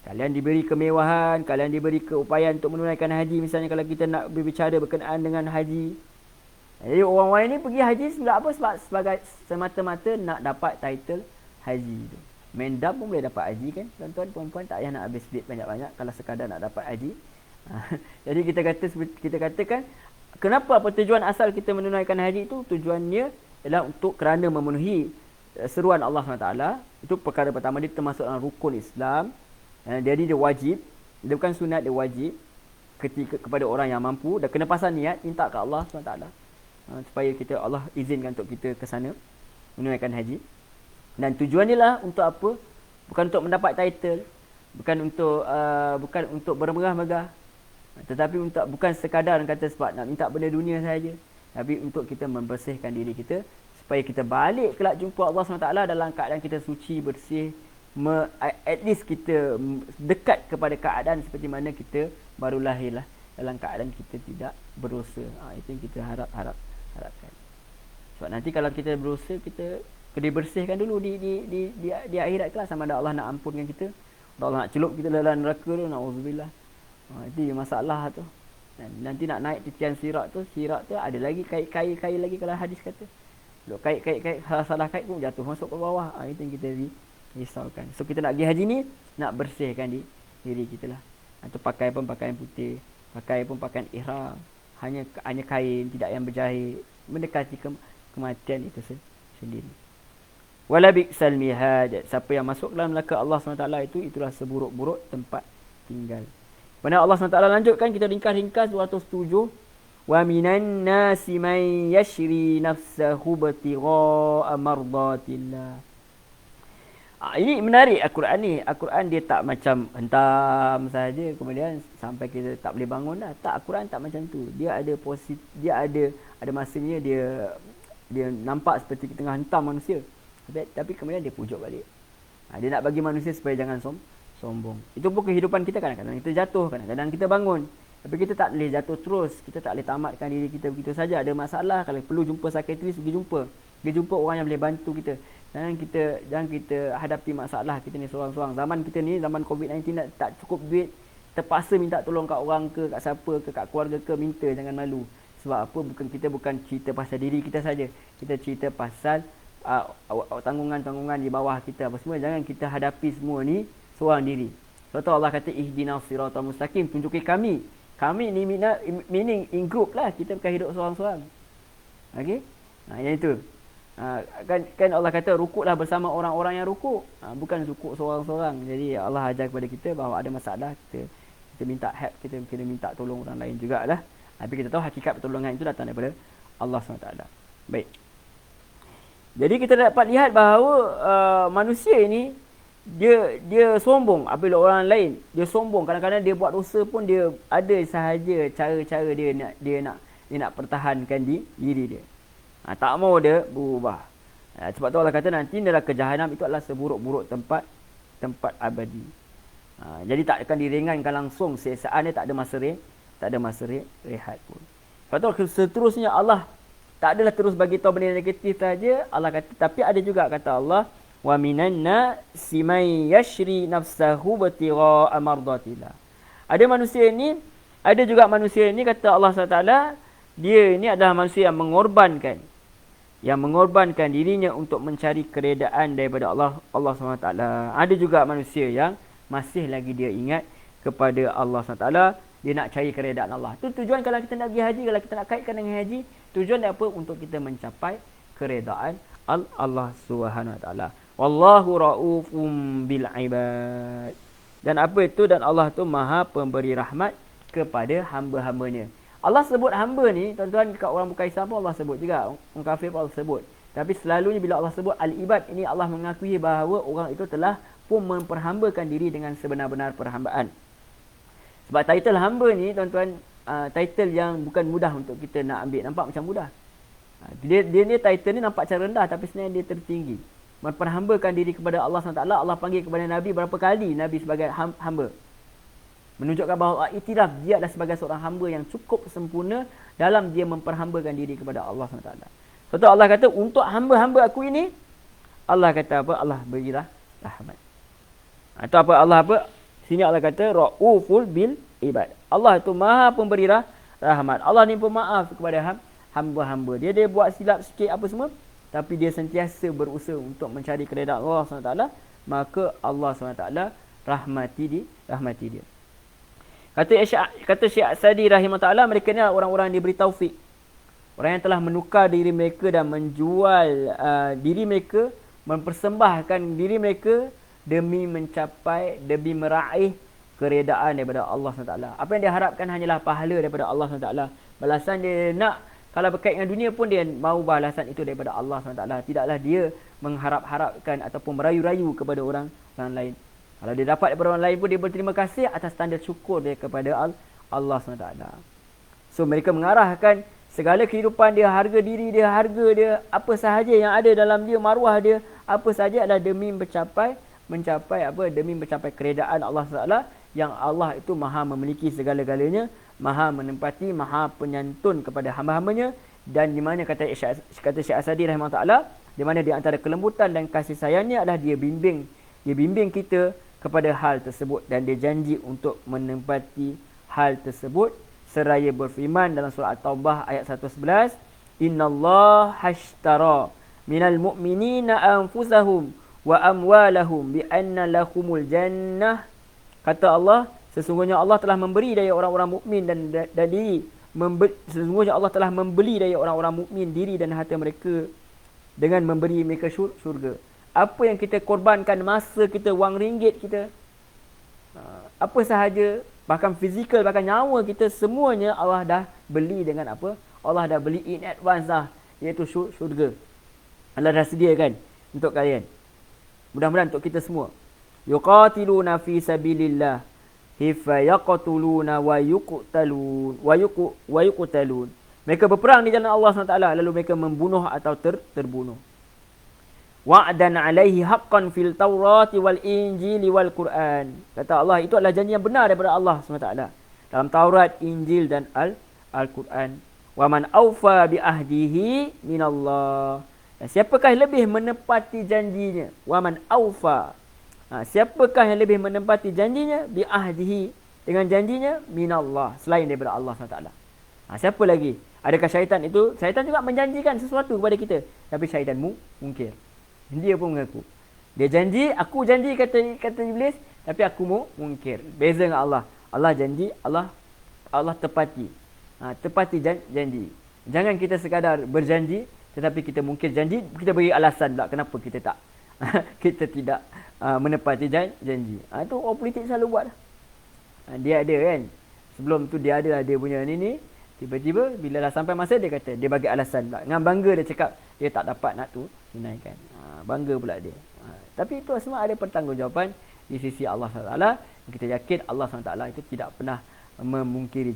Kalian diberi kemewahan, kalian diberi keupayaan untuk menunaikan haji. Misalnya kalau kita nak berbicara berkenaan dengan haji. Jadi orang-orang ini pergi haji sebab sebagai semata-mata nak dapat title haji tu. Mendam pun boleh dapat haji kan. Tuan-tuan, puan-puan tak payah nak habis duit banyak-banyak kalau sekadar nak dapat haji. Jadi kita katakan, kenapa tujuan asal kita menunaikan haji itu? Tujuannya adalah kerana memenuhi seruan Allah SWT. Itu perkara pertama, dia termasuk dalam rukun Islam. Jadi dia wajib, dia bukan sunat, dia wajib kepada orang yang mampu, dan kena pasal niat minta ke Allah SWT supaya Allah izinkan untuk kita ke sana menunaikan haji. Dan tujuan dia lah untuk apa? Bukan untuk mendapat title, bukan untuk bermegah-megah, tetapi bukan sekadar kata sebab nak minta benda dunia saja, tapi untuk kita membersihkan diri kita supaya kita balik kelak jumpa Allah SWT dalam keadaan kita suci, bersih, at least kita dekat kepada keadaan seperti mana kita baru lahirlah, dalam keadaan kita tidak berdosa. Itu yang kita harapkan. Sebab nanti kalau kita berdosa, kita kena bersihkan dulu di akhirat kelas, sama ada Allah nak ampunkan kita, Allah nak celup kita dalam neraka tu, na'udzubillah. Itu masalah tu. Nanti nak naik titian sirat tu ada lagi kait lagi kalau hadis kata. Kalau kait salah kait pun jatuh masuk ke bawah. Itu yang kita risaukan. So kita nak pergi haji ni, nak bersihkan diri kita lah. Atau pakai pun pakaian putih, pakai pun pakaian ihram, hanya kain, tidak yang berjahit, mendekati kematian itu sendiri. Wala bi'sal mihad, siapa yang masuk dalam neraka Allah SWT itulah seburuk-buruk tempat tinggal. Pada Allah SWT lanjutkan, kita ringkas 207. Wa minan nasi man yashri nafsahu ibtigha'a mardatillah. Ini menarik Al-Quran ni. Al-Quran dia tak macam hentam saja kemudian sampai kita tak boleh bangun dah. Tak, Al-Quran tak macam tu. Dia ada ada masanya dia nampak seperti tengah hentam manusia. Tapi kemudian dia pujuk balik. Dia nak bagi manusia supaya jangan sombong. Itu pun kehidupan kita, kadang-kadang kita jatuh, kadang-kadang kita bangun. Tapi kita tak boleh jatuh terus. Kita tak boleh tamatkan diri kita begitu saja. Ada masalah, kalau perlu jumpa psikiatris, pergi jumpa orang yang boleh bantu kita. Jangan kita hadapi masalah kita ni seorang-seorang. Zaman kita ni, zaman COVID-19 tak cukup duit, terpaksa minta tolong kat orang ke, kat siapa ke, kat keluarga ke, minta, jangan malu. Sebab apa? Kita bukan cerita pasal diri kita saja. Kita cerita pasal tanggungan-tanggungan di bawah kita apa semua, jangan kita hadapi semua ni seorang diri. Sebab Allah kata ihdinas siratal mustaqim, tunjuki kami. Kami ni meaning in group lah, kita bukan hidup seorang-seorang. Okey? Yang itu. Kan Allah kata rukuklah bersama orang-orang yang rukuk. Bukan rukuk seorang-seorang. Jadi Allah ajar kepada kita bahawa ada masalah, kita minta help, kita kena minta tolong orang lain jugalah. Tapi kita tahu hakikat pertolongan itu datang daripada Allah SWT. Baik. Jadi kita dapat lihat bahawa manusia ini dia sombong apabila orang lain dia sombong. Kadang-kadang dia buat dosa pun dia ada sahaja cara-cara dia nak pertahankan diri dia. Tak mau dia berubah. Sebab tu Allah kata nanti neraka jahanam itu adalah seburuk-buruk tempat abadi. Jadi tak akan diringankan langsung siksaan dia, tak ada masa rehat pun. Sebab tu seterusnya Allah tak adalah terus bagi tahu benda negatif saja. Allah kata, tapi ada juga kata Allah, wa minan nasi may yashri nafsahu btigha mardatillah. Ada juga manusia ini kata Allah SWT, dia ini adalah manusia yang mengorbankan dirinya untuk mencari keredaan daripada Allah SWT. Ada juga manusia yang masih lagi dia ingat kepada Allah SWT, dia nak cari keredaan Allah. Itu tujuan kalau kita nak pergi haji, kalau kita nak kaitkan dengan haji, tujuan dia apa? Untuk kita mencapai keredaan Allah SWT. Wallahu raufum bil ibad. Dan apa itu? Dan Allah tu Maha pemberi rahmat kepada hamba-hambanya. Allah sebut hamba ni, tuan-tuan, dekat orang bukan Islam pun Allah sebut juga. Orang kafir pun Allah sebut. Tapi selalunya bila Allah sebut al-ibad, ini Allah mengakui bahawa orang itu telah pun memperhambakan diri dengan sebenar-benar perhambaan. Sebab title hamba ni, tuan-tuan, title yang bukan mudah untuk kita nak ambil. Nampak macam mudah. Dia title ni nampak macam rendah, tapi sebenarnya dia tertinggi. Memperhambakan diri kepada Allah SWT. Allah panggil kepada Nabi berapa kali Nabi sebagai hamba. Menunjukkan bahawa iktiraf dia adalah sebagai seorang hamba yang cukup sempurna dalam dia memperhambakan diri kepada Allah SWT. Sebab Allah kata untuk hamba-hamba aku ini, Allah kata apa? Allah berilah rahmat. Atau apa? Allah apa? Sini Allah kata rauful bil ibad. Allah itu Maha pemberi rahmat. Allah ni pemaaf kepada hamba-hamba. Dia buat silap sikit apa semua, tapi dia sentiasa berusaha untuk mencari keredaan Allah SWT, maka Allah SWT rahmati dia. Kata Syekh Asadi rahimahullah, mereka ni orang-orang yang diberi taufik. Orang yang telah menukar diri mereka dan menjual diri mereka, mempersembahkan diri mereka demi meraih keredaan daripada Allah SWT. Apa yang dia harapkan hanyalah pahala daripada Allah SWT. Balasan dia nak, kalau berkait dengan dunia pun dia mahu balasan itu daripada Allah SWT. Tidaklah dia mengharap-harapkan ataupun merayu-rayu kepada orang lain. Kalau dia dapat daripada orang lain pun dia berterima kasih atas tanda syukur dia kepada Allah SWT. So mereka mengarahkan segala kehidupan dia, harga diri dia, harga dia, apa sahaja yang ada dalam dia, maruah dia, apa sahaja adalah demi mencapai keredaan Allah SWT, yang Allah itu Maha memiliki segala-galanya, Maha menempati, Maha penyantun kepada hamba-hambanya. Dan di mana kata Syekh Asadi rahimahullah, di mana di antara kelembutan dan kasih sayangnya adalah dia bimbing kita kepada hal tersebut, dan dia janji untuk menempati hal tersebut seraya berfirman dalam surah At-Taubah ayat 111, innallaha hashtara minal mu'minina anfusahum wa amwalahum bi anna lahumul jannah. Kata Allah, sesungguhnya Allah telah memberi dari orang-orang mukmin dan diri. Sesungguhnya Allah telah membeli dari orang-orang mukmin diri dan harta mereka dengan memberi mereka syurga. Apa yang kita korbankan, masa kita, wang ringgit kita, apa sahaja, bahkan fizikal, bahkan nyawa kita, semuanya Allah dah beli dengan apa? Allah dah beli in advance dah, iaitu syurga. Allah dah sediakan untuk kalian. Mudah-mudahan untuk kita semua. Yuqatiluna fi sabilillah hifa yaqtuluna wa yuqtalun. Mereka berperang di jalan Allah SWT, lalu mereka membunuh atau terbunuh. Wa'dan alaihi haqqan fil Taurati wal Injili wal Quran. Kata Allah, itu adalah janji yang benar daripada Allah SWT dalam Taurat, Injil dan Al-Quran. Wa man awfa bi ahdihi minallah. Dan siapakah yang lebih menepati janjinya? Wa man awfa. Siapakah yang lebih menepati janjinya? Bi ahdihi, dengan janjinya, minallah, selain daripada Allah SWT. Siapa lagi? Adakah syaitan itu? Syaitan juga menjanjikan sesuatu kepada kita. Tapi syaitan mungkir. Dia pun mengaku. Dia janji, aku janji kata Iblis. Tapi aku mungkir. Beza dengan Allah. Allah janji, Allah tepati. Tepati janji. Jangan kita sekadar berjanji. Tetapi kita mungkir janji. Kita beri alasan pula kenapa kita tak. Kita tidak menepati janji. Itu orang politik selalu buat. Dia ada kan. Sebelum tu dia ada dia punya ni. Tiba-tiba bila dah sampai masa dia kata, dia bagi alasan pula. Dengan bangga dia cakap dia tak dapat nak tunaikan. Bangga pula dia. Tapi itu semua ada pertanggungjawaban di sisi Allah SWT. Kita yakin Allah SWT itu tidak pernah memungkiri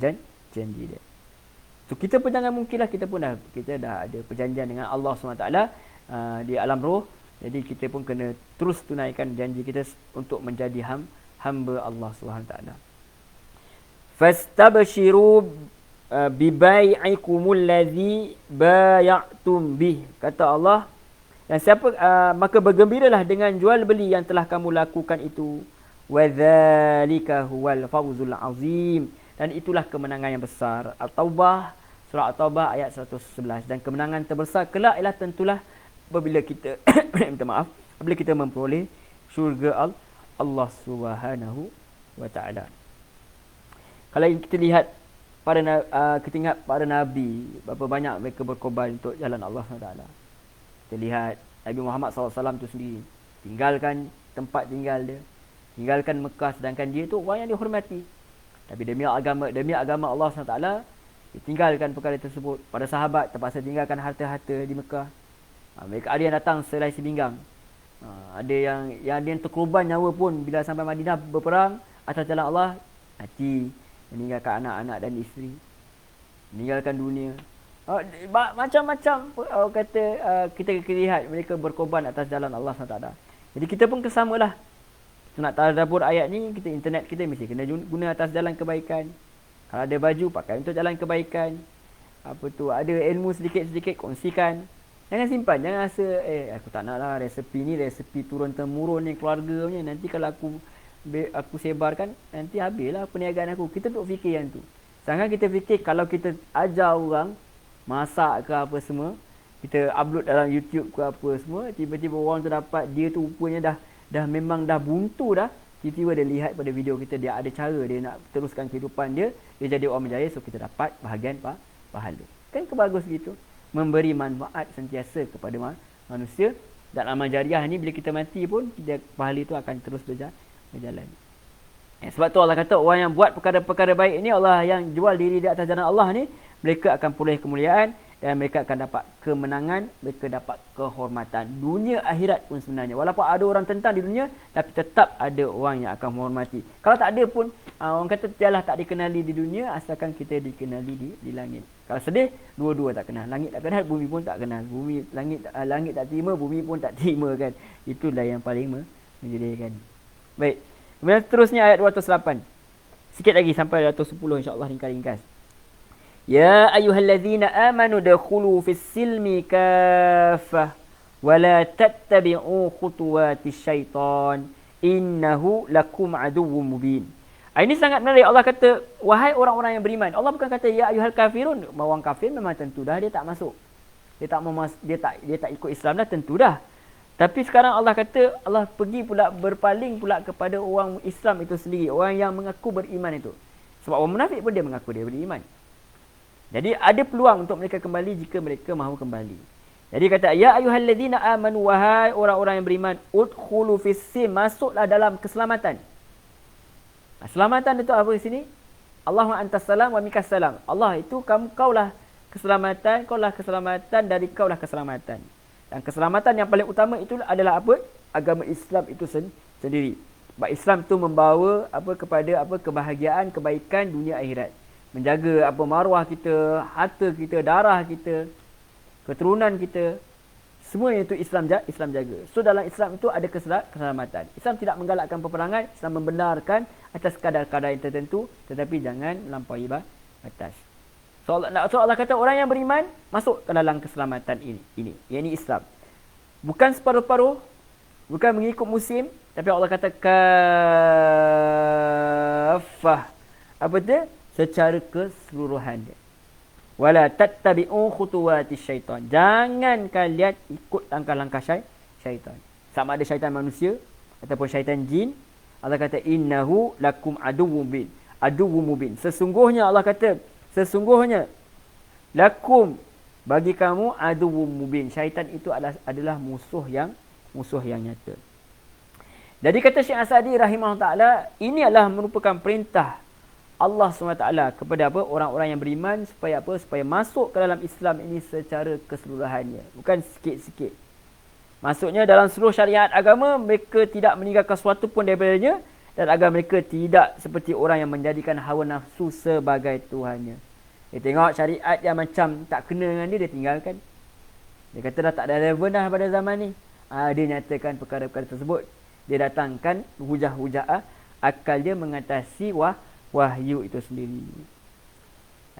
janji dia. So kita pun jangan mungkinlah, kita dah ada perjanjian dengan Allah SWT di alam roh. Jadi kita pun kena terus tunaikan janji kita untuk menjadi hamba Allah SWT. Fastabshiru bibai'ikumul ladzi bay'atum bih. Kata Allah, dan siapa maka bergembiralah dengan jual beli yang telah kamu lakukan itu. Wadzalika huwal fawzul azim. Dan itulah kemenangan yang besar. At-Taubah, surah At-Taubah ayat 111. Dan kemenangan terbesar kelak ialah tentulah apabila kita minta maaf, apabila kita memperoleh syurga Allah Subhanahu wa taala. Kalau kita lihat kita ingat para Nabi, berapa banyak mereka berkorban untuk jalan Allah SWT. Kita lihat Nabi Muhammad SAW tu sendiri, tinggalkan tempat tinggal dia, tinggalkan Mekah, sedangkan dia tu orang yang dihormati. Tapi demi agama Allah SWT, dia tinggalkan perkara tersebut. Para sahabat terpaksa tinggalkan harta-harta di Mekah. Mereka ada yang datang selai sebinggang. Ada yang terkorban nyawa pun bila sampai Madinah berperang atas jalan Allah, mati. Meninggalkan anak-anak dan isteri, meninggalkan dunia. Macam-macam orang kata kita lihat mereka berkorban atas jalan Allah SWT. Jadi kita pun kesamalah. Nak tadabbur ayat ni, internet kita mesti kena guna atas jalan kebaikan. Kalau ada baju, pakai untuk jalan kebaikan. Ada ilmu sedikit-sedikit, kongsikan. Jangan simpan, jangan rasa aku tak nak lah resepi ni, resepi turun-temurun ni keluarga punya. Nanti kalau aku sebarkan, nanti habislah perniagaan aku. Kita duk fikir yang tu. Sedangkan kita fikir kalau kita ajar orang masak ke apa semua, kita upload dalam YouTube ke apa semua, tiba-tiba orang tu dapat, dia tu rupanya dah memang dah buntu dah. Tiba-tiba dia lihat pada video kita, dia ada cara dia nak teruskan kehidupan dia jadi orang berjaya, so kita dapat bahagian pahala. Kan kebagus gitu. Memberi manfaat sentiasa kepada manusia. Dan amal jariah ni bila kita mati pun, pahala itu akan terus berjalan. Sebab tu Allah kata orang yang buat perkara-perkara baik ni, Allah yang jual diri di atas jalan Allah ni, mereka akan peroleh kemuliaan dan mereka akan dapat kemenangan, mereka dapat kehormatan dunia akhirat pun sebenarnya. Walaupun ada orang tentang di dunia, tapi tetap ada orang yang akan menghormati. Kalau tak ada pun, orang kata tiadalah tak dikenali di dunia asalkan kita dikenali di langit. Kalau sedih, dua-dua tak kenal. Langit tak kenal, bumi pun tak kenal. Langit tak terima, bumi pun tak terima kan. Itulah yang paling menjadikan. Baik. Kemudian seterusnya ayat 208. Sikit lagi sampai 210 insya-Allah, ringkas. Ya ayyuhallazina amanu dakhulu fis silmi kaffah wa la tattabi'u khutuwatis syaitan innahu lakum aduwwum mubin. Ini sangat menarik. Allah kata, wahai orang-orang yang beriman. Allah bukan kata ya ayyuhal kafirun. Orang kafir memang tentu dah dia tak masuk. Dia tak ikut Islam dah, tentu dah. Tapi sekarang Allah kata, Allah pergi pula berpaling pula kepada orang Islam itu sendiri, orang yang mengaku beriman itu. Sebab orang munafik pun dia mengaku dia beriman. Jadi ada peluang untuk mereka kembali jika mereka mahu kembali. Jadi kata, ya ayyuhallazina amanu, wahai orang-orang yang beriman, udkhulu fis-silm, masuklah dalam keselamatan. Keselamatan itu apa di sini? Allahumma antas salam wa mikas salam. Allah itu kaulah keselamatan, kaulah keselamatan, dari kaulah keselamatan. Dan keselamatan yang paling utama itu adalah apa? Agama Islam itu sendiri. Sebab Islam itu membawa kepada kebahagiaan, kebaikan dunia akhirat. Menjaga maruah kita, harta kita, darah kita, keturunan kita. Semuanya itu Islam jaga. So dalam Islam itu ada keselamatan. Islam tidak menggalakkan peperangan, Islam membenarkan atas kadar-kadar yang tertentu, tetapi jangan melampaui batas. So Allah kata orang yang beriman masuk ke dalam keselamatan ini. Yang ini Islam. Bukan separuh-paruh, bukan mengikut musim, tapi Allah kata kafah. Apa dia? Secara keseluruhan dia. Wala tattabi'u khutuwati syaitan. Jangan kalian ikut langkah-langkah syaitan. Sama ada syaitan manusia ataupun syaitan jin. Allah kata innahu lakum aduwwum mubin. Aduwwum mubin. Sesungguhnya Allah kata, sesungguhnya lakum bagi kamu aduwwum mubin. Syaitan itu adalah musuh yang nyata. Jadi kata Syekh As-Sa'di rahimahullah taala, ini adalah merupakan perintah Allah SWT kepada apa? Orang-orang yang beriman supaya apa? Supaya masuk ke dalam Islam ini secara keseluruhannya. Bukan sikit-sikit. Maksudnya dalam seluruh syariat agama, mereka tidak meninggalkan sesuatu pun daripadanya. Dan agar mereka tidak seperti orang yang menjadikan hawa nafsu sebagai Tuhannya. Dia tengok syariat yang macam tak kena dengan dia tinggalkan. Dia kata dah tak ada relevan dah pada zaman ni. Dia nyatakan perkara-perkara tersebut. Dia datangkan hujah-hujah akal dia mengatasi wahyu itu sendiri.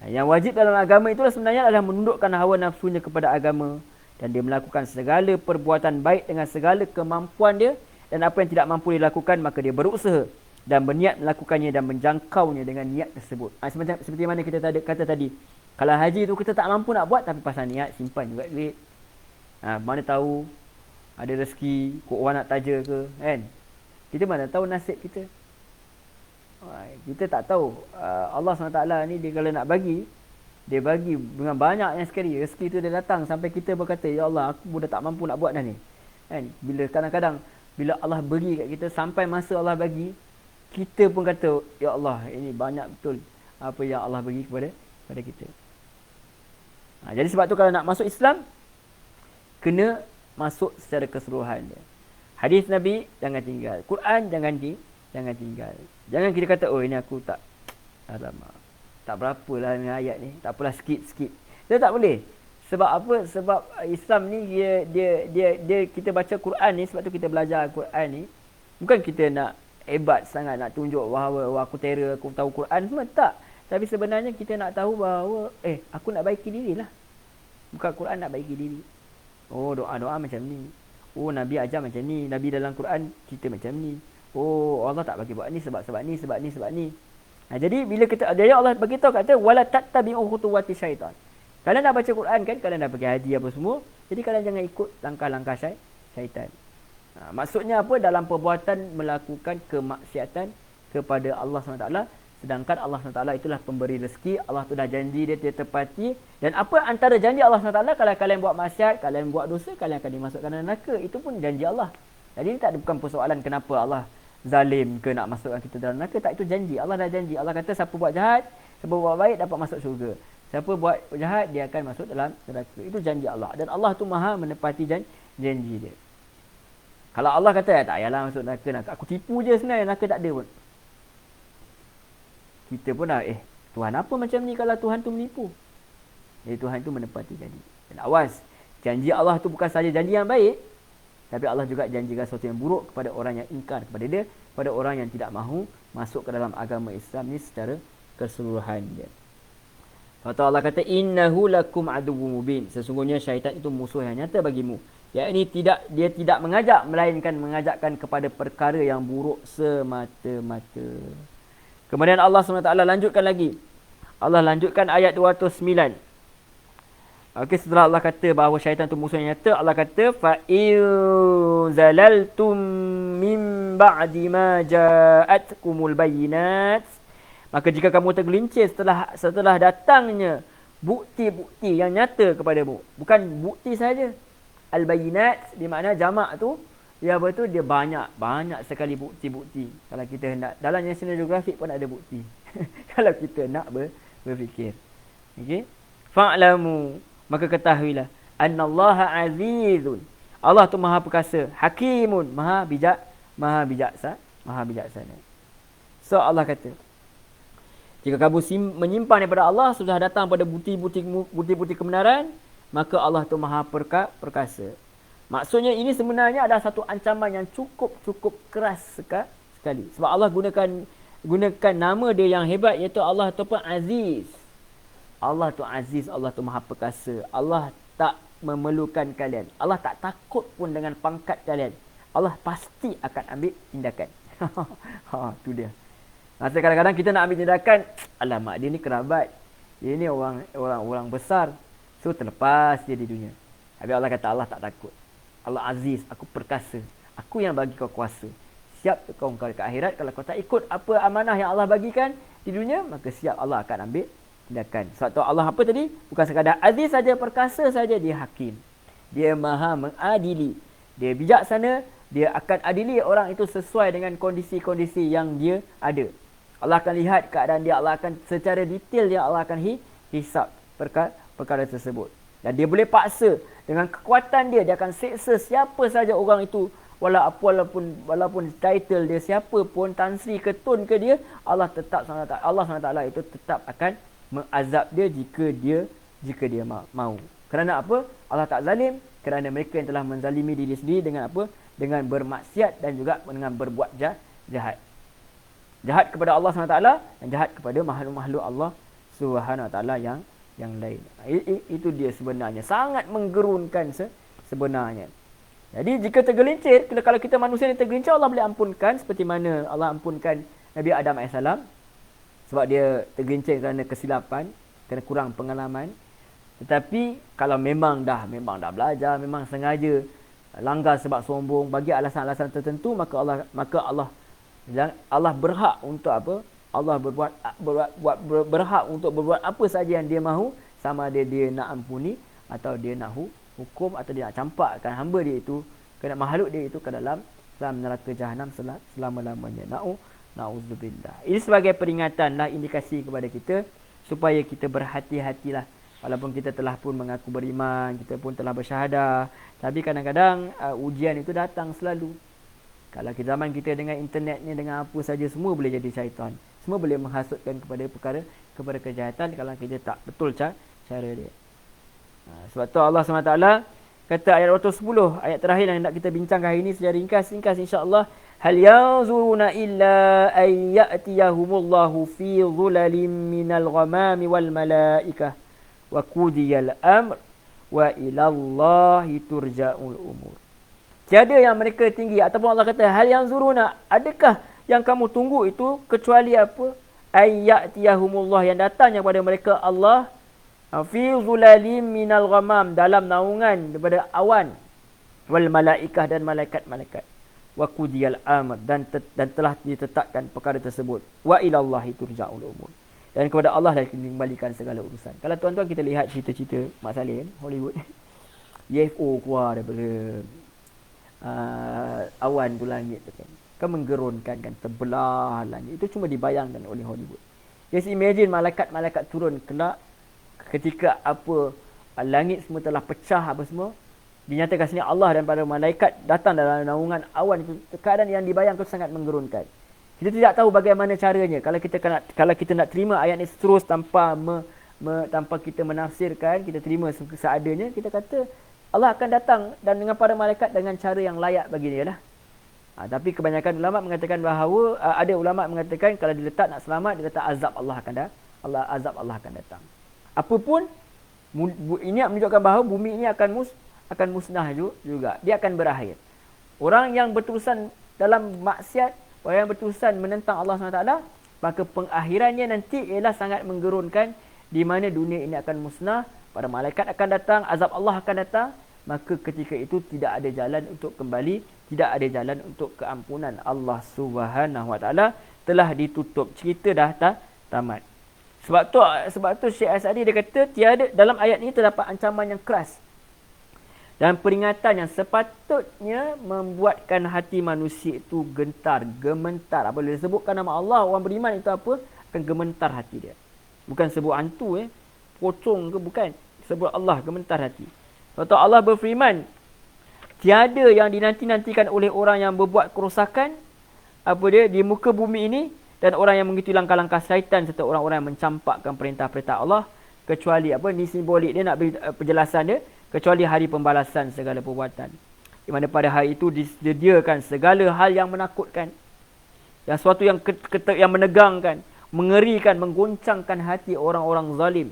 Yang wajib dalam agama itulah sebenarnya adalah menundukkan hawa nafsunya kepada agama. Dan dia melakukan segala perbuatan baik dengan segala kemampuan dia. Dan apa yang tidak mampu dilakukan, maka dia berusaha dan berniat melakukannya dan menjangkaunya dengan niat tersebut. Seperti mana kita kata tadi. Kalau haji tu kita tak mampu nak buat, tapi pasal niat simpan juga duit. Mana tahu ada rezeki, kok orang nak taja ke, kan? Kita mana tahu nasib kita. Kita tak tahu. Allah SWT ni dia kalau nak bagi, dia bagi dengan banyaknya sekali. Rezeki tu dia datang sampai kita berkata, ya Allah, aku dah tak mampu nak buat dah ni. Kan? Bila kadang-kadang bila Allah beri kat kita, sampai masa Allah bagi, kita pun kata, ya Allah, ini banyak betul apa yang Allah bagi kepada kita. Jadi sebab tu kalau nak masuk Islam, kena masuk secara keseluruhan dia. Hadis Nabi jangan tinggal, Quran jangan tinggal. Jangan kita kata, oh ini aku tak, alamak, tak berapalah dengan ayat ni, tak apalah sikit-sikit. Dia tak boleh. Sebab apa? Sebab Islam ni dia kita baca Quran ni, sebab tu kita belajar Quran ni. Bukan kita nak hebat sangat, nak tunjuk bahawa aku terror, aku tahu Quran semua, tak. Tapi sebenarnya kita nak tahu bahawa aku nak baiki dirilah. Bukan Quran nak baiki diri. Oh, doa-doa macam ni. Oh, Nabi ajar macam ni. Nabi dalam Quran cerita macam ni. Oh, Allah tak bagi buat ni sebab ni. Jadi bila kita ada Allah bagi tahu kata wala tattabi'u khutuwati syaitan. Kalian dah baca Quran kan, kalian dah pergi haji apa semua. Jadi kalian jangan ikut langkah-langkah syaitan. Maksudnya apa? Dalam perbuatan melakukan kemaksiatan kepada Allah SWT. Sedangkan Allah SWT itulah pemberi rezeki. Allah tu dah janji dia tepati. Dan apa antara janji Allah SWT? Kalau kalian buat maksiat, kalian buat dosa, kalian akan dimasukkan dalam neraka. Itu pun janji Allah. Jadi bukan persoalan kenapa Allah zalim ke nak masukkan kita dalam neraka. Tak, itu janji. Allah dah janji. Allah kata siapa buat jahat, siapa buat baik dapat masuk syurga. Siapa buat jahat, dia akan masuk dalam neraka. Itu janji Allah. Dan Allah tu maha menepati janji dia. Kalau Allah kata, tak payahlah masuk neraka. Aku tipu je sebenarnya, neraka tak ada pun. Kita pun dah, Tuhan apa macam ni kalau Tuhan tu menipu? Jadi Tuhan tu menepati janji. Dan awas, janji Allah tu bukan sahaja janji yang baik, tapi Allah juga janjikan sesuatu yang buruk kepada orang yang ingkar kepada dia, kepada orang yang tidak mahu masuk ke dalam agama Islam ni secara keseluruhan dia. Allah kata innahu lakum aduwwum mubin. Sesungguhnya syaitan itu musuh yang nyata bagimu. Yakni dia tidak mengajak melainkan mengajakkan kepada perkara yang buruk semata-mata. Kemudian Allah SWT lanjutkan lagi. Allah lanjutkan ayat 209. Okey, setelah Allah kata bahawa syaitan itu musuh yang nyata, Allah kata fa in zalaltum min ba'di ma ja'atkumul bayyinat. Maka jika kamu tergelincir setelah datangnya bukti-bukti yang nyata kepadamu. Bukan bukti saja. Al-bayinat di makna jamak tu, dia apa tu? Dia banyak sekali bukti-bukti. Kalau kita hendak, dalam National Geographic pun ada bukti. Kalau kita nak berfikir. Okey. Fa'lamu, maka ketahuilah annallaha azizun. Allah tu maha perkasa, hakimun, maha bijaksana. So Allah kata, jika kamu menyimpan daripada Allah, sudah datang pada bukti-bukti kebenaran, maka Allah tu maha perkasa. Maksudnya ini sebenarnya adalah satu ancaman yang cukup keras sekali. Sebab Allah gunakan nama dia yang hebat, iaitu Allah tu pun Aziz. Allah tu Aziz, Allah tu maha perkasa. Allah tak memerlukan kalian. Allah tak takut pun dengan pangkat kalian. Allah pasti akan ambil tindakan. Tu dia. Masa kadang-kadang kita nak ambil tindakan, alamak dia ni kerabat. Dia ni orang besar. So terlepas dia di dunia. Habis Allah kata Allah tak takut. Allah Aziz, aku perkasa. Aku yang bagi kau kuasa. Siap kau ke akhirat. Kalau kau tak ikut apa amanah yang Allah bagikan di dunia, maka siap Allah akan ambil tindakan. Sebab tu Allah apa tadi? Bukan sekadar aziz saja, perkasa saja, dia hakim. Dia maha mengadili. Dia bijaksana, dia akan adili orang itu sesuai dengan kondisi-kondisi yang dia ada. Allah akan lihat keadaan dia, Allah akan secara detail dia, Allah akan hisap perkara tersebut. Dan dia boleh paksa dengan kekuatan dia akan seksa siapa saja orang itu, walaupun title dia siapa pun, Tan Sri ke Tun ke dia, Allah SWT itu tetap akan mengazab dia jika dia mahu. Kerana apa? Allah tak zalim, kerana mereka yang telah menzalimi diri sendiri dengan apa? Dengan bermaksiat dan juga dengan berbuat jahat. Jahat kepada Allah SWT dan jahat kepada makhluk-makhluk Allah SWT yang lain. Itu dia sebenarnya. Sangat menggerunkan sebenarnya. Jadi jika tergelincir, kalau kita manusia yang tergelincir, Allah boleh ampunkan seperti mana Allah ampunkan Nabi Adam AS. Sebab dia tergelincir kerana kesilapan, kerana kurang pengalaman. Tetapi kalau memang dah belajar, memang sengaja langgar sebab sombong, bagi alasan-alasan tertentu, maka Allah berhak untuk apa? Allah berhak untuk berbuat apa saja yang dia mahu, sama ada dia nak ampuni atau dia nak hukum atau dia nak campakkan hamba dia itu, kena makhluk dia itu ke dalam neraka jahanam selama-lamanya. Na'udzubillah. Ini sebagai peringatan lah, indikasi kepada kita supaya kita berhati-hatilah. Walaupun kita telah pun mengaku beriman, kita pun telah bersyahadah, tapi kadang-kadang ujian itu datang selalu. Kalau zaman kita dengan internet ni, dengan apa saja, semua boleh jadi syaitan. Semua boleh menghasutkan kepada kejahatan kalau kita tak betul cara dia. Sebab tu Allah SWT kata ayat 210, ayat terakhir yang nak kita bincangkan hari ini secara ringkas insya-Allah. Hal yanzuruna illa ay ya'tiyahumullahu fi dhulalin minal ghamami wal malaikah wa qudiyal amr wa ilallahi turja'ul umur. Tiada yang mereka tinggi, ataupun Allah kata hal yanzuruna, adakah yang kamu tunggu itu kecuali apa? Ay ya'tiyahumullah, yang datangnya kepada mereka Allah fi zulalim minal ghamam, dalam naungan daripada awan, wal malaikah, dan malaikat-malaikat, wa qudiyal amr, dan telah ditetapkan perkara tersebut, wa ilallahi turja'ul umur, dan kepada Allah dah dikembalikan segala urusan. Kalau tuan-tuan kita lihat cerita-cerita Mak Saleh Hollywood, UFO keluar daripada awan tu, langit tu kan menggerunkan, kan terbelah langit. Itu cuma dibayangkan oleh Hollywood. Just imagine malaikat-malaikat turun kelak ketika apa langit semua telah pecah apa semua, dinyatakan sini Allah dan para malaikat datang dalam naungan awan itu. Keadaan yang dibayangkan sangat menggerunkan. Kita tidak tahu bagaimana caranya. Kalau kita nak terima ayat ini terus tanpa kita menafsirkan, kita terima seadanya, kita kata Allah akan datang dan dengan para malaikat dengan cara yang layak bagi dia lah. Tapi kebanyakan ulama mengatakan bahawa ada ulama mengatakan kalau diletak nak selamat, dia kata azab Allah akan datang. Apapun ini menunjukkan bahawa bumi ini akan musnah juga. Dia akan berakhir. Orang yang berterusan dalam maksiat, orang yang berterusan menentang Allah SWT, maka pengakhirannya nanti ialah sangat menggerunkan, di mana dunia ini akan musnah, para malaikat akan datang, azab Allah akan datang. Maka ketika itu tidak ada jalan untuk kembali, tidak ada jalan untuk keampunan. Allah SWT telah ditutup. Cerita dah tamat. Sebab tu Syekh As-Sa'di dia kata tiada, dalam ayat ini terdapat ancaman yang keras dan peringatan yang sepatutnya membuatkan hati manusia itu gementar. Apabila disebutkan nama Allah, orang beriman itu apa? Akan gementar hati dia. Bukan sebut hantu, pocong ke, bukan. Sebut Allah, gementar hati. Sebab Allah berfirman, tiada yang dinanti-nantikan oleh orang yang berbuat kerosakan di muka bumi ini, dan orang yang mengikuti langkah-langkah syaitan, serta orang-orang yang mencampakkan perintah-perintah Allah, kecuali ni simbolik dia, nak beri penjelasan dia, kecuali hari pembalasan segala perbuatan, di mana pada hari itu disediakan segala hal yang menakutkan, yang sesuatu yang menegangkan, mengerikan, menggoncangkan hati orang-orang zalim,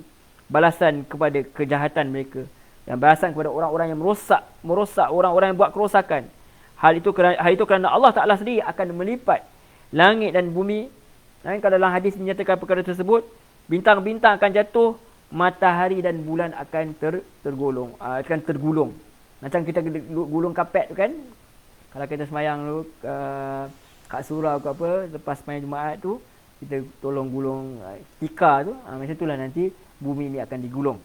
balasan kepada kejahatan mereka, dan balasan kepada orang-orang yang merosak orang-orang yang buat kerosakan. Hal itu kerana Allah Ta'ala sendiri akan melipat langit dan bumi. Kalau dalam hadis menyatakan perkara tersebut, bintang-bintang akan jatuh, matahari dan bulan akan tergulung. Macam kita gulung kapet tu kan. Kalau kita semayang tu kat surau ke apa, lepas semayang Jumaat tu, kita tolong gulung tika tu, macam itulah nanti bumi ni akan digulung.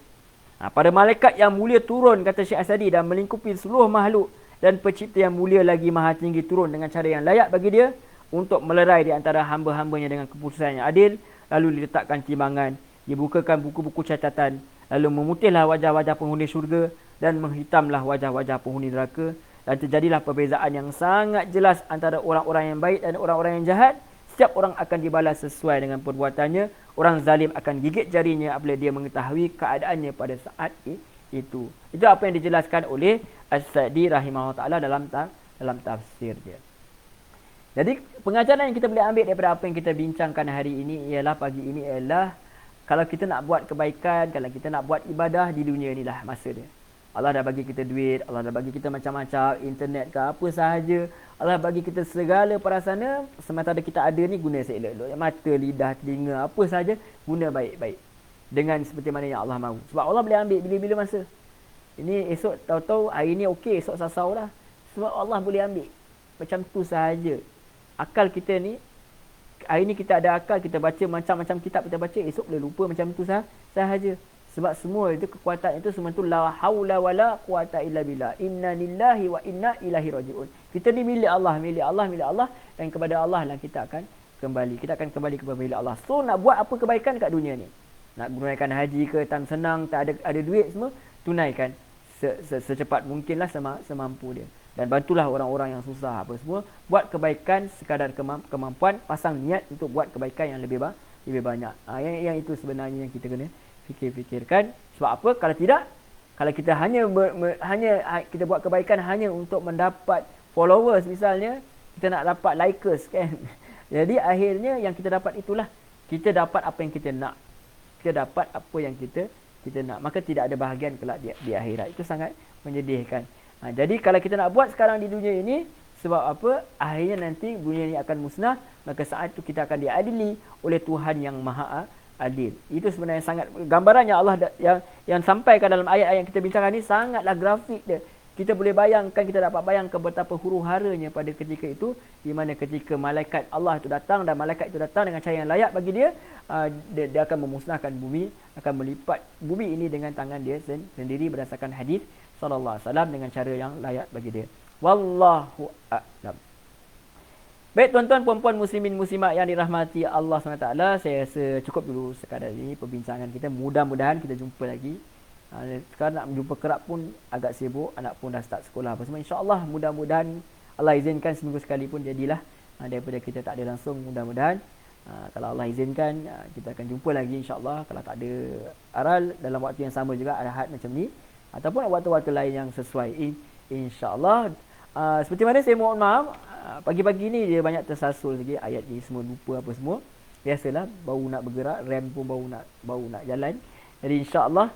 Pada malaikat yang mulia turun, kata Syekh Asadi, dan melingkupi seluruh makhluk, dan pencipta yang mulia lagi maha tinggi turun dengan cara yang layak bagi dia untuk melerai di antara hamba-hambanya dengan keputusan yang adil. Lalu diletakkan timbangan, dibukakan buku-buku catatan, lalu memutihlah wajah-wajah penghuni syurga dan menghitamlah wajah-wajah penghuni neraka, dan terjadilah perbezaan yang sangat jelas antara orang-orang yang baik dan orang-orang yang jahat. Setiap orang akan dibalas sesuai dengan perbuatannya. Orang zalim akan gigit jarinya apabila dia mengetahui keadaannya pada saat itu. Itu apa yang dijelaskan oleh As-Sa'di rahimahullah ta'ala dalam tafsir dia. Jadi pengajaran yang kita boleh ambil daripada apa yang kita bincangkan hari ini ialah, pagi ini ialah, kalau kita nak buat kebaikan, kalau kita nak buat ibadah di dunia inilah masa dia. Allah dah bagi kita duit, Allah dah bagi kita macam-macam, internet ke apa sahaja. Allah bagi kita segala prasarana, semata ada kita ada ni, guna seelok-elok. Mata, lidah, telinga, apa sahaja, guna baik-baik. Dengan seperti mana yang Allah mahu. Sebab Allah boleh ambil bila-bila masa. Ini esok tahu-tahu, hari ni okey, esok sasau lah. Sebab Allah boleh ambil. Macam tu sahaja. Akal kita ni, hari ni kita ada akal, kita baca macam-macam kitab kita baca, esok boleh lupa macam tu sahaja. Sebab semua itu, kekuatan itu semua itu la haula wala quwata illa billah. Inna lillahi wa inna ilaihi rajiun. Kita ni milik Allah, milik Allah, milik Allah, dan kepada Allah lah kita akan kembali. Kita akan kembali kepada milik Allah. So nak buat apa kebaikan kat dunia ni? Nak tunaikan haji ke, tan senang, tak ada duit semua, tunaikan secepat mungkinlah semampu dia. Dan bantulah orang-orang yang susah apa semua, buat kebaikan sekadar kemampuan, pasang niat untuk buat kebaikan yang lebih banyak. Yang itu sebenarnya yang kita kena fikirkan. Sebab apa? Kalau tidak, kalau kita hanya kita buat kebaikan hanya untuk mendapat followers misalnya, kita nak dapat likers kan. Jadi akhirnya yang kita dapat itulah, kita dapat apa yang kita nak. Kita dapat apa yang kita nak. Maka tidak ada bahagian kelak di akhirat. Itu sangat menyedihkan. Jadi kalau kita nak buat sekarang di dunia ini, sebab apa? Akhirnya nanti dunia ini akan musnah, maka saat itu kita akan diadili oleh Tuhan yang Maha Adil. Itu sebenarnya sangat gambarannya Allah yang sampaikan dalam ayat-ayat yang kita bincangkan ni, sangatlah grafik dia. Kita boleh bayangkan, kita dapat bayangkan betapa huru-haranya pada ketika itu, di mana ketika malaikat Allah itu datang, dan malaikat itu datang dengan cara yang layak bagi dia, dia akan memusnahkan bumi, akan melipat bumi ini dengan tangan dia sendiri berdasarkan hadis sallallahu alaihi wasallam dengan cara yang layak bagi dia. Wallahu a'lam. Baik tuan-tuan, puan-puan, muslimin, muslimat yang dirahmati Allah SWT, saya rasa cukup dulu sekadar ini perbincangan kita. Mudah-mudahan kita jumpa lagi. Sekarang nak jumpa kerap pun agak sibuk, anak pun dah start sekolah apa semua. InsyaAllah mudah-mudahan Allah izinkan seminggu sekali pun jadilah, daripada kita tak ada langsung. Mudah-mudahan kalau Allah izinkan kita akan jumpa lagi insyaAllah. Kalau tak ada aral, dalam waktu yang sama juga, Ahad macam ni, ataupun waktu-waktu lain yang sesuai, insyaAllah. Seperti mana saya mohon maaf, pagi-pagi ni dia banyak tersasul lagi ayat ni, semua lupa apa semua. Biasalah, baru nak bergerak, rem pun baru nak jalan. Jadi insya-Allah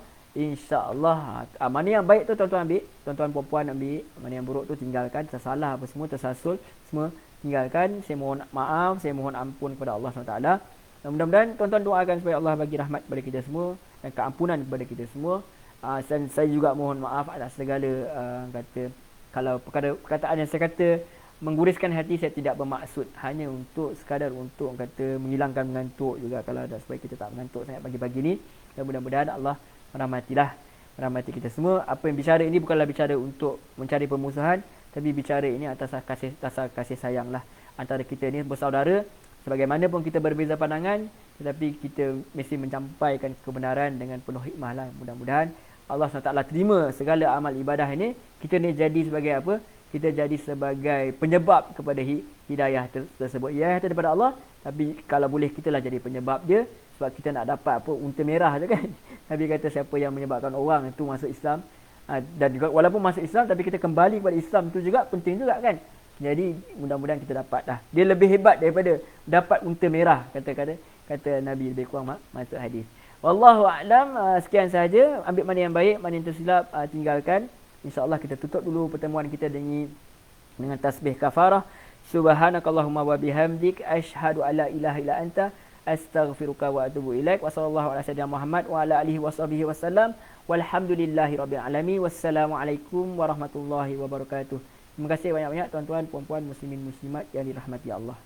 mana yang baik tu tuan-tuan ambil, tuan-tuan puan-puan ambil, mana yang buruk tu tinggalkan, tersalah apa semua, tersasul semua tinggalkan. Saya mohon maaf, saya mohon ampun kepada Allah SWT. Dan mudah-mudahan tuan-tuan doakan supaya Allah bagi rahmat kepada kita semua dan keampunan kepada kita semua. Dan saya juga mohon maaf atas segala kalau perkataan yang saya kata mengguriskan hati, saya tidak bermaksud hanya untuk sekadar untuk menghilangkan mengantuk juga, kalau ada supaya kita tak mengantuk sangat pagi-pagi ni. Dan mudah-mudahan Allah merahmati kita semua. Apa yang bicara ini bukanlah bicara untuk mencari permusuhan, tapi bicara ini atas kasih sayang lah antara kita ni bersaudara. Sebagaimanapun kita berbeza pandangan, tetapi kita mesti menyampaikan kebenaran dengan penuh hikmah lah. Mudah-mudahan Allah SWT terima segala amal ibadah ini. Kita ni jadi sebagai apa? Kita jadi sebagai penyebab kepada hidayah tersebut. Hidayah itu daripada Allah, tapi kalau boleh kita lah jadi penyebab dia. Sebab kita nak dapat apa? Unta merah je kan. Nabi kata siapa yang menyebabkan orang itu masuk Islam, dan juga walaupun masuk Islam, tapi kita kembali kepada Islam, itu juga penting juga kan. Jadi mudah-mudahan kita dapat dah. Dia lebih hebat daripada dapat unta merah, kata Nabi, lebih kurang masuk hadis. Wallahu a'lam. Sekian sahaja. Ambil mana yang baik, mana yang tersilap tinggalkan. InsyaAllah kita tutup dulu pertemuan kita dengan tasbih kafarah. Subhanakallahumma wa bihamdik, asyhadu alla ilaha illa anta, astaghfiruka wa atubu ilaik. Wa sallallahu ala sayyidina Muhammad wa ala alihi washabihi wasallam. Walhamdulillahirabbil alamin. Wassalamualaikum warahmatullahi wabarakatuh. Terima kasih banyak-banyak tuan-tuan, puan-puan, muslimin muslimat yang dirahmati Allah.